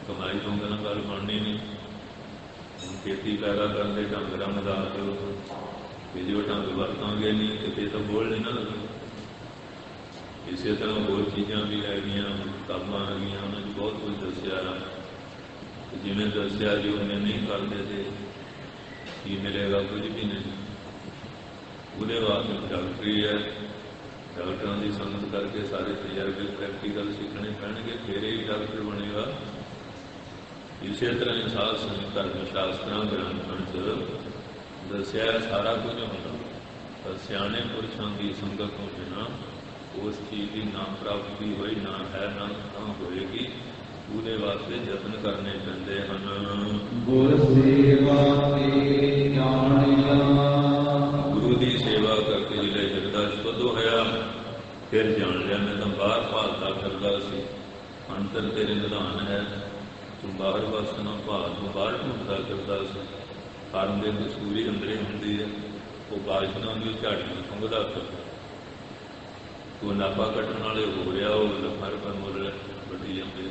ਕਮਾਈ ਤੋਂ ਬਿਨਾਂ ਗੱਲ ਬਣਨੀ ਨਹੀਂ। ਹੁਣ ਖੇਤੀ ਪੈਦਾ ਕਰਨ ਦੇ ਢੰਗ ਰੰਗ ਦੱਸ ਦਿਓ, ਵੀ ਜੋ ਢੰਗ ਵਰਤਾਂਗੇ ਨਹੀਂ ਤੇ ਫਿਰ ਤਾਂ ਬੋਲ ਨਹੀਂ ਨਾ ਲੱਗਣਾ। ਇਸੇ ਤਰ੍ਹਾਂ ਹੋਰ ਚੀਜ਼ਾਂ ਵੀ ਹੈਗੀਆਂ, ਕਿਤਾਬਾਂ ਹੈਗੀਆਂ, ਉਹਨਾਂ 'ਚ ਬਹੁਤ ਕੁਝ ਦੱਸਿਆ ਹੈ। ਜਿਵੇਂ ਦੱਸਿਆ ਜੀ ਉਹਨੇ ਨਹੀਂ ਕਰਦੇ ਤੇ ਕੀ ਮਿਲੇਗਾ? ਕੁਝ ਵੀ ਨਹੀਂ। ਉਹਦੇ ਵਾਸਤੇ ਡਾਕਟਰੀ ਹੈ, ਡਾਕਟਰਾਂ ਦੀ ਸੰਗਤ ਕਰਕੇ ਸਾਰੇ ਤਜਰਬੇ ਪ੍ਰੈਕਟੀਕਲ ਸਿੱਖਣੇ ਪੈਣਗੇ, ਫਿਰ ਹੀ ਡਾਕਟਰ ਬਣੇਗਾ। ਇਸੇ ਤਰ੍ਹਾਂ ਹੀ ਸਾਧ ਸੰਗਤ ਧਰਮ ਸ਼ਾਸਤਰਾਂ ਗ੍ਰੰਥਾਂ 'ਚ ਦੱਸਿਆ ਸਾਰਾ ਕੁਝ ਹੁੰਦਾ, ਪਰ ਸਿਆਣੇ ਪੁਰਸ਼ਾਂ ਦੀ ਸੰਗਤ ਤੋਂ ਬਿਨਾਂ ਉਸ ਚੀਜ਼ ਦੀ ਨਾ ਪ੍ਰਾਪਤੀ ਹੋਈ, ਨਾ ਹੈ, ਨਾ ਹੋਏਗੀ। ਉਹਦੇ ਵਾਸਤੇ ਯਤਨ ਕਰਨੇ ਪੈਂਦੇ ਹਨ। ਗੁਰ ਸੇਵਾ ਤੇ ਜਾਣਿਆ, ਗੁਰੂ ਦੀ ਸੇਵਾ ਕਰਕੇ ਜਿਹੜੇ ਹਿਰਦਾ ਸ਼ੁੱਧ ਹੋਇਆ, ਫਿਰ ਜਾਣ ਲਿਆ ਮੈਂ ਤਾਂ ਬਾਹਰ ਭਾਲਦਾ ਫਿਰਦਾ ਸੀ। ਅੰਤਰ ਤੇਰੇ ਨਿਧਾਨ ਹੈ, ਤੂੰ ਬਾਹਰ ਵਸ ਨਾ ਭਾਲ, ਤੂੰ ਬਾਹਰ ਢੂੰਡਦਾ ਫਿਰਦਾ ਸੀ। ਕਰਨ ਦੇ ਕਸੂਰੀ ਅੰਦਰੇ ਹੁੰਦੀ ਹੈ, ਉਹ ਬਾਸ਼ਨਾਂ ਦੀ ਝਾੜੀਆਂ ਖੁੰਘਦਾ ਫਿਰਦਾ। ਉਹ ਨਾਪਾ ਕੱਟਣ ਵਾਲੇ ਹੋ ਰਿਹਾ, ਉਹ ਲੱਖਾਂ ਰੁਪਏ ਮੁੱਲ ਵੱਢੀ ਜਾਂਦੇ,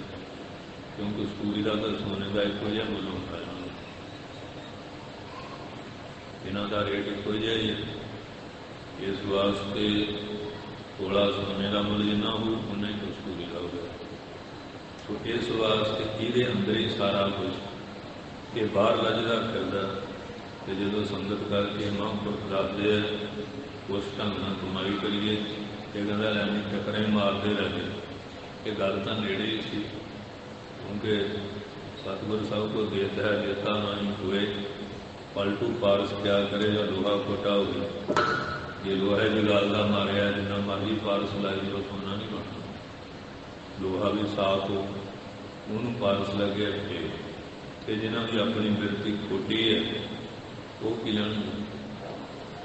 ਕਿਉਂਕਿ ਕਸੂਰੀ ਦਾ ਤਾਂ ਸੋਨੇ ਦਾ ਇੱਕੋ ਜਿਹਾ ਮੁੱਲ ਹੁੰਦਾ ਹੈ। ਇਹਨਾਂ ਦਾ ਰੇਟ ਇੱਕੋ ਜਿਹਾ ਹੀ ਹੈ। ਇਸ ਵਾਸਤੇ ਥੋੜ੍ਹਾ ਸੋਨੇ ਦਾ ਮੁੱਲ ਜਿੰਨਾ ਹੋਊ ਉਨਾ ਹੀ ਕਸੂਰੀ ਦਾ ਹੋਵੇਗਾ। ਸੋ ਇਸ ਵਾਸਤੇ ਇਹਦੇ ਅੰਦਰ ਹੀ ਸਾਰਾ ਕੁਝ ਇਹ ਬਾਹਰ ਲੱਜਦਾ ਫਿਰਦਾ। ਅਤੇ ਜਦੋਂ ਸੰਗਤ ਕਰਕੇ ਮਹਾਂਪੁਰਖ ਦੱਸਦੇ ਆ ਉਸ ਢੰਗ ਨਾਲ ਕਮਾਈ ਕਰੀਏ, ਇਹ ਕਹਿੰਦਾ ਲੈਣੀ ਚੱਕਰਾਂ ਹੀ ਮਾਰਦੇ ਰਹੇ। ਇਹ ਗੱਲ ਤਾਂ ਨੇੜੇ ਹੀ ਸੀ, ਕਿਉਂਕਿ ਸਤਿਗੁਰੂ ਸਾਹਿਬ ਕੋ ਦੇਤਾ ਹੈ ਦੇਤਾ ਨਾ ਹੀ ਹੋਏ, ਪਲਟੂ ਪਾਰਸ ਕਿਆ ਕਰੇਗਾ ਲੋਹਾ ਖੋਟਾ ਹੋਵੇ। ਜੇ ਲੋਹਾ ਜਗਾਲਦਾ ਮਾਰਿਆ ਜਿੰਨਾ ਮਰਜ਼ੀ ਪਾਰਸ ਲਾਈ ਜਾਓ ਸੋਨਾ ਨਹੀਂ ਬਣਦਾ। ਲੋਹਾ ਵੀ ਸਾਫ਼ ਹੋ, ਉਹਨੂੰ ਪਾਰਸ ਲੱਗੇ ਰੱਖੇ। ਅਤੇ ਜਿਹਨਾਂ ਦੀ ਆਪਣੀ ਬਿਰਤੀ ਖੋਟੀ ਹੈ ਉਹ ਕੀ ਜਾਣਗੇ।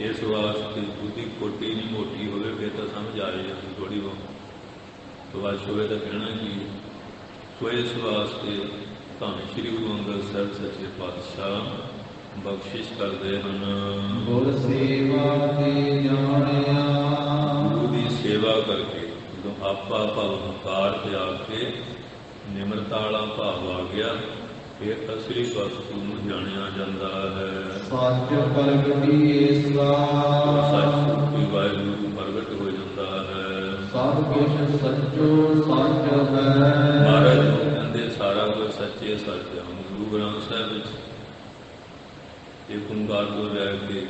ਇਸ ਵਾਸਤੇ ਉਹਦੀ ਖੋਟੀ ਨਹੀਂ ਮੋਟੀ ਹੋਵੇ ਫਿਰ ਤਾਂ ਸਮਝ ਆ ਜਾਂਦੀ ਥੋੜ੍ਹੀ ਬਹੁਤ। ਤਵਾਸ਼ ਹੋਵੇ ਤਾਂ ਕਹਿਣਾ ਕੀ। ਸੋ ਇਸ ਵਾਸਤੇ ਧੰਨ ਸ਼੍ਰੀ ਗੁਰੂ ਅੰਗਦ ਸਾਹਿਬ ਸੱਚੇ ਪਾਤਸ਼ਾਹ ਬਖਸ਼ਿਸ਼ ਕਰਦੇ ਹਨ। ਗੁਰ ਸੇਵਾ ਤੇ ਜਾਣਿਆ, ਗੁਰੂ ਦੀ ਸੇਵਾ ਕਰਕੇ ਜਦੋਂ ਆਪਾ ਭਾਵ ਹੰਕਾਰ ਤੇ ਆ ਕੇ ਨਿਮਰਤਾ ਵਾਲਾ ਭਾਵ ਆ ਗਿਆ, ਫਿਰ ਅਸਲੀ ਵਸਤੂ ਨੂੰ ਜਾਣਿਆ ਜਾਂਦਾ ਹੈ। ਸੱਚ ਪ੍ਰਗਟੀਏਸਾ, ਸੱਚ ਰੂਪੀ ਵਾਹਿਗੁਰੂ ਪ੍ਰਗਟ ਹੋ ਜਾਂਦਾ ਹੈ। ਸਭ ਕੁਛ ਸੱਚੋ ਸੱਚ ਹੈ। ਮਹਾਰਾਜ ਨੂੰ ਕਹਿੰਦੇ ਸਾਰਾ ਕੁਝ ਸੱਚੇ ਸੱਚ ਹੈ। ਗੁਰੂ ਗ੍ਰੰਥ ਸਾਹਿਬ ਵਿੱਚ ਇੱਕ ਓਂਕਾਰ ਤੋਂ ਲੈ ਕੇ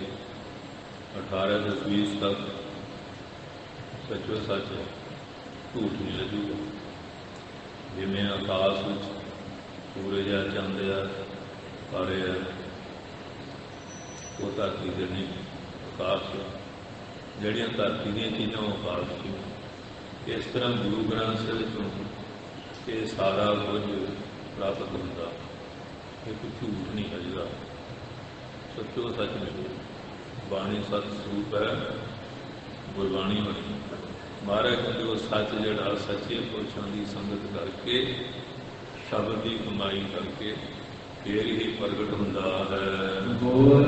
18 ਦਸਵੀਂ ਤੱਕ ਸੱਚੋ ਸੱਚ ਹੈ, ਝੂਠ ਨਹੀਂ ਲੱਗੂਗਾ। ਜਿਵੇਂ ਆਕਾਸ਼ ਵਿੱਚ ਸੂਰਜ ਆ, ਚੰਦ ਆ, ਤਾਰੇ ਆ, ਉਹ ਧਰਤੀ ਦੇ ਨਹੀਂ, ਆਕਾਸ਼ ਜਿਹੜੀਆਂ ਧਰਤੀ ਦੀਆਂ ਚੀਜ਼ਾਂ ਉਹ ਆਕਾਸ਼ 'ਚ। ਇਸ ਤਰ੍ਹਾਂ ਗੁਰੂ ਗ੍ਰੰਥ ਸਾਹਿਬ ਵਿੱਚੋਂ ਇਹ ਸਾਰਾ ਕੁਝ ਪ੍ਰਾਪਤ ਹੁੰਦਾ। ਇਹ ਕੋਈ ਝੂਠ ਨਹੀਂ ਹੈ, ਜਿਹੜਾ ਸੱਚੋ ਸੱਚ ਮਿਲੇ। ਬਾਣੀ ਸੱਚ ਸਰੂਪ ਹੈ, ਗੁਰਬਾਣੀ ਬਣੀ। ਮਹਾਰਾਜ ਕਹਿੰਦੇ ਉਹ ਸੱਚ ਜਿਹੜਾ ਸੱਚੇ ਪੁਰਸ਼ਾਂ ਦੀ ਸੰਗਤ ਕਰਕੇ, ਸ਼ਬਦ ਦੀ ਕਮਾਈ ਕਰਕੇ ਫਿਰ ਹੀ ਪ੍ਰਗਟ ਹੁੰਦਾ ਹੈ। ਗੁਰ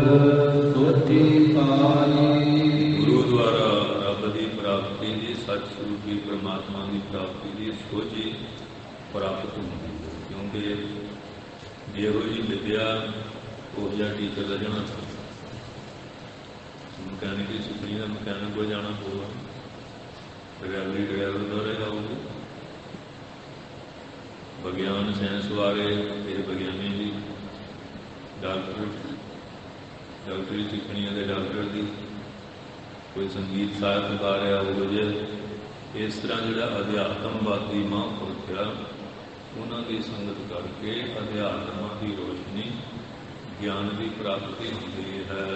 ਸੋਚੀ ਪਾਈ, ਗੁਰੂ ਦੁਆਰਾ ਰੱਬ ਦੀ ਪ੍ਰਾਪਤੀ ਦੀ, ਸੱਚ ਸਰੂਪੀ ਪਰਮਾਤਮਾ ਦੀ ਪ੍ਰਾਪਤੀ ਦੀ ਸੋਝੀ ਪ੍ਰਾਪਤ ਹੁੰਦੀ ਹੈ। ਕਿਉਂਕਿ ਜਿਹੋ ਜਿਹੀ ਵਿਦਿਆ ਉਹ ਜਿਹਾ ਟੀਚਰ ਲੱਗਣਾ ਚਾਹੀਦਾ। ਮਕੈਨਿਕ ਦੀ ਸਿੱਖਣੀ ਦਾ ਮਕੈਨਿਕ ਕੋਲ ਜਾਣਾ ਪਊਗਾ, ਡਰਾਈਵਰੀ ਡਰਾਈਵਰ ਦੌਰੇ ਜਾਊਗੀ। ਵਿਗਿਆਨ ਸਾਇੰਸ ਬਾਰੇ ਇਹ ਵਿਗਿਆਨੀ ਦੀ, ਡਾਕਟਰੀ ਸਿੱਖਣੀ ਹੈ ਅਤੇ ਡਾਕਟਰ ਦੀ, ਕੋਈ ਸੰਗੀਤ ਸਾਹਿਤ ਗਾ ਰਿਹਾ ਉਹ ਜਿਹੇ। ਇਸ ਤਰ੍ਹਾਂ ਜਿਹੜਾ ਅਧਿਆਤਮਵਾਦੀ ਮਹਾਂਪੁਰਖ ਆ ਉਹਨਾਂ ਦੀ ਸੰਗਤ ਕਰਕੇ ਅਧਿਆਤਮਾਂ ਦੀ ਰੋਸ਼ਨੀ ਗਿਆਨ ਦੀ ਪ੍ਰਾਪਤੀ ਹੁੰਦੀ ਹੈ।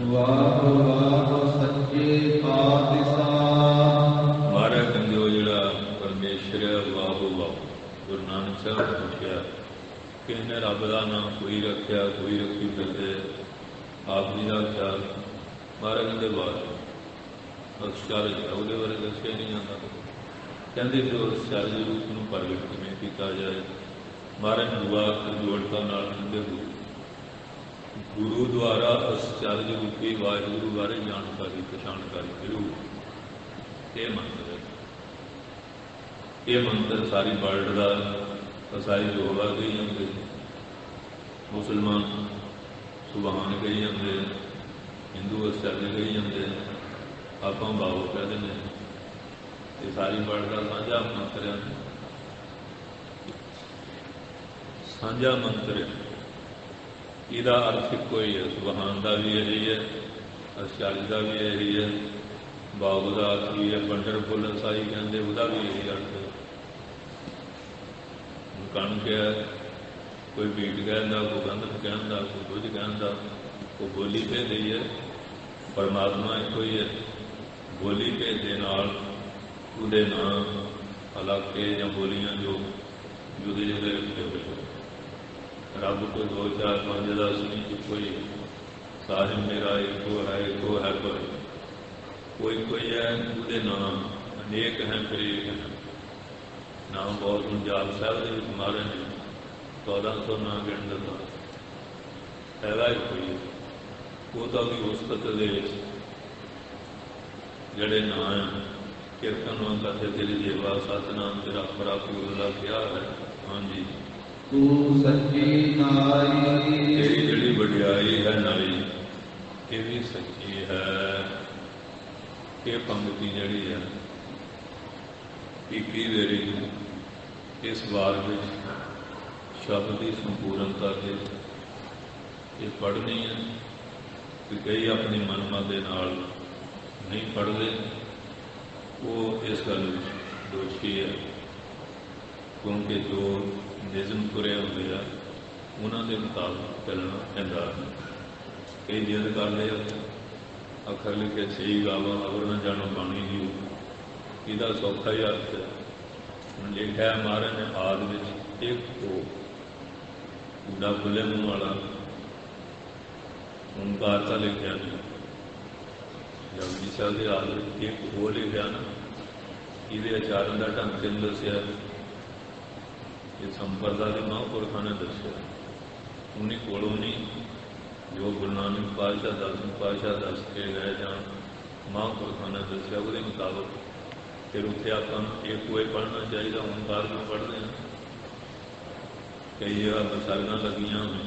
ਵਾਹ ਵਾਹ ਸੱਚੇ ਪਾਤਸ਼ਾਹ, ਮਹਾਰਾਜ ਕਹਿੰਦੇ ਉਹ ਜਿਹੜਾ ਪਰਮੇਸ਼ਰ ਹੈ ਵਾਹ ਵਾਹ, रखिया। किसी ने रब का नाम कोई रखिया, कोई रखी फिरदे आप जी का ख्याल। महाराज कहते बात अक्षर है वो बारे दसिया नहीं आता। कहते जो अक्षर रूप में प्रगट किमें किया जाए। महाराज दुआ जोड़ता कहते गुरु द्वारा आश्चर्य रूपी वाहिगुरु बारे जानकारी पछाणकारी जरूर। ये मंत्र है, ये मंत्र सारी वर्ल्ड का ईसाई योगा कही जाते, मुसलमान सुबहान कही जाते, हिंदू आश्चर्य कही जाते, आप बाबू कह दें। ये सारी वर्ल्ड का साझा मंत्र है, साझा मंत्र है। इसका अर्थ एको ही है, सुबहान का भी यही है, आश्चर्य का भी यही है, बाबू का अर्थ भी है, वंडरफुल ईसाई कहते वह भी यही अर्थ है। कण क्या है, कोई बीट कहता, कोई गंधक कहता, कोई कुछ कहता, कोई बोली भेज रही है। परमात्मा एको ही है, बोली भेज के नाल उहदे नाम इलाके या बोलियां जो जुदे जुदे रखे हुए। रब को 2 4 5 10 नहीं, कोई साहिब मेरा एको है, एको है कोई है। उहदे नाम अनेक हैं, फिर एक है। नाम बहुत हूँ जाप साहब के मारे ने 1400 नाम गिन दिता, हैगा ही कोई। वो तो भी उस्तत दे जड़े नाम है कीर्तन करते तेरी जेवा सतनाम तेरा प्राप्त गुरला क्या है। हाँ जी, तू सच्ची नाई तेरी जड़ी वडियाई है नाई, ये भी सच्ची है। ये पंक्ति जड़ी है इक्की वेरी इस बार में शब्द की संपूर्णता से ये पढ़नी है कि कई अपनी मनमा के नाल नहीं पढ़ते, वो इस गल दोषी है। क्योंकि जो निज़म तुरे होंगे आ उन्होंने मुताबिक चलना पैंदा। कई जिद करते अखर लिखे सही गावा अगर न जानो बाणी जी, इसका सौखा ही अर्थ है। हम लिखा महाराज ने आदि में एक हो कूड़ा खुले मुँह वाला ओंकार का लिखा नहीं। जपजी साहब के आदि एक हो लिखा ना, ये आचारण का ढंग किन दसिया, ये संप्रदा के महापुरखा ने दसिया। उन्हीं कोलों नहीं जो गुरु नानक पातशाह 10वें पातशाह दस के गए जां महापुरखा ने दसिया, वो मुताबिक फिर उत्थे आपां एक हुए पढ़ना चाहिए। ओंकार में पढ़ते हैं, कई जगह बसरना लगियां हुई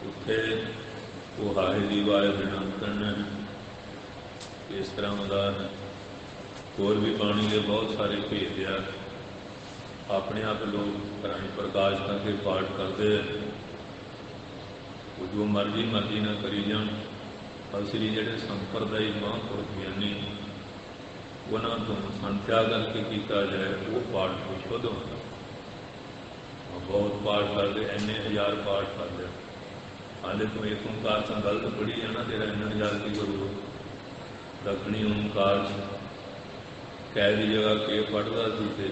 उत्थे वो हाहे दी वाए बिनंतन इस तरह का है। होर भी पानी के बहुत सारे भेद आ, अपने आप लोग घर प्रकाश करके पाठ करते हैं, जो मर्जी ना करी जान। असली जोड़े संप्रदायी महापुरख ज्ञानी उन्होंने तो संख्या करके किया जाए, वो पाठ को शुद्ध होता। बहुत पाठ करते, इन्ने हजार पाठ करते, हाले तुम एक ओंकार से गलत पढ़ी जाना, तेरा इन्ना हजार की करो। दखनी ओंकार कह दी जगह के पढ़ता थे,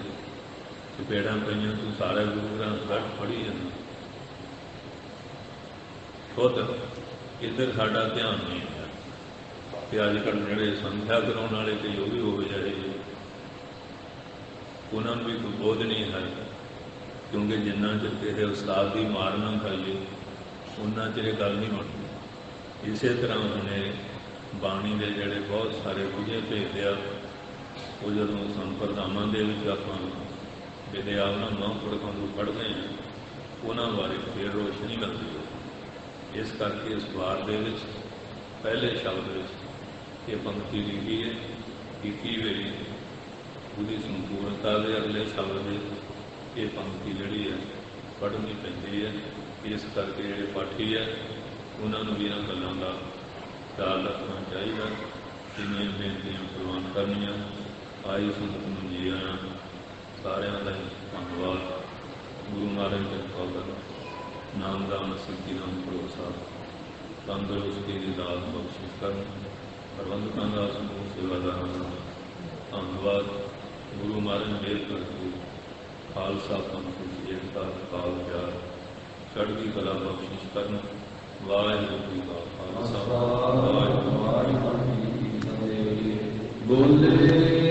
चपेड़ा पईयां तू सारा गुरु ग्रंथ गढ़ पढ़ी जाना। शुद्ध इधर साडा ध्यान नहीं है। अजकल जोड़े संध्या कराने वाले कई वो भी हो जाए, उन्होंने भी कोई बोध नहीं है। क्योंकि जिन्ना चर किसी उस्ताद की मार ना खाइए उन्ना चर गल नहीं बनती। इस तरह उन्होंने बाणी के जोड़े बहुत सारे बुझे भेद आ, वो जो संप्रदावां दे विच आपां विद्यावान महापुरखों को पढ़ते हैं, उन्होंने बारे फिर रोशनी मिलती है। इस करके इस वार दे विच पहले शब्द विच ये पंक्ति लिखी है, इक्की वेरी उसकी संपूर्णता के अगले शब्द में ये पंक्ति जी है पढ़नी पैंती है। इस करके जोड़े पाठी है उन्होंने भी इन गलों का ख्याल रखना चाहिए। जिन्नियां बेनतियां प्रवान करनियां आई संगत नूं जी आया सारिਆਂ ਦਾ धन्यवाद। गुरु महाराज कृपा कर नाम दान सिद्धि नाम भरोसा तंदुरुस्ती की दात बख्शिश कर प्रबंधकों का समूह सेवादार धन्यवाद। गुरु महाराज मेहर करके ਖਾਲਸਾ ਪੰਥ ਦੀ ਏਕਤਾ ਕਾਲ ਪਿਆਰ ਚੜ੍ਹਦੀ ਕਲਾ ਬਖਸ਼ਿਸ਼ ਕਰਨ। ਵਾਹਿਗੁਰੂ ਜੀ ਕਾ ਖਾਲਸਾ ਵਾਹਿਗੁਰੂ ਜੀ ਕੀ ਫਤਿਹ। ਬੋਲੇ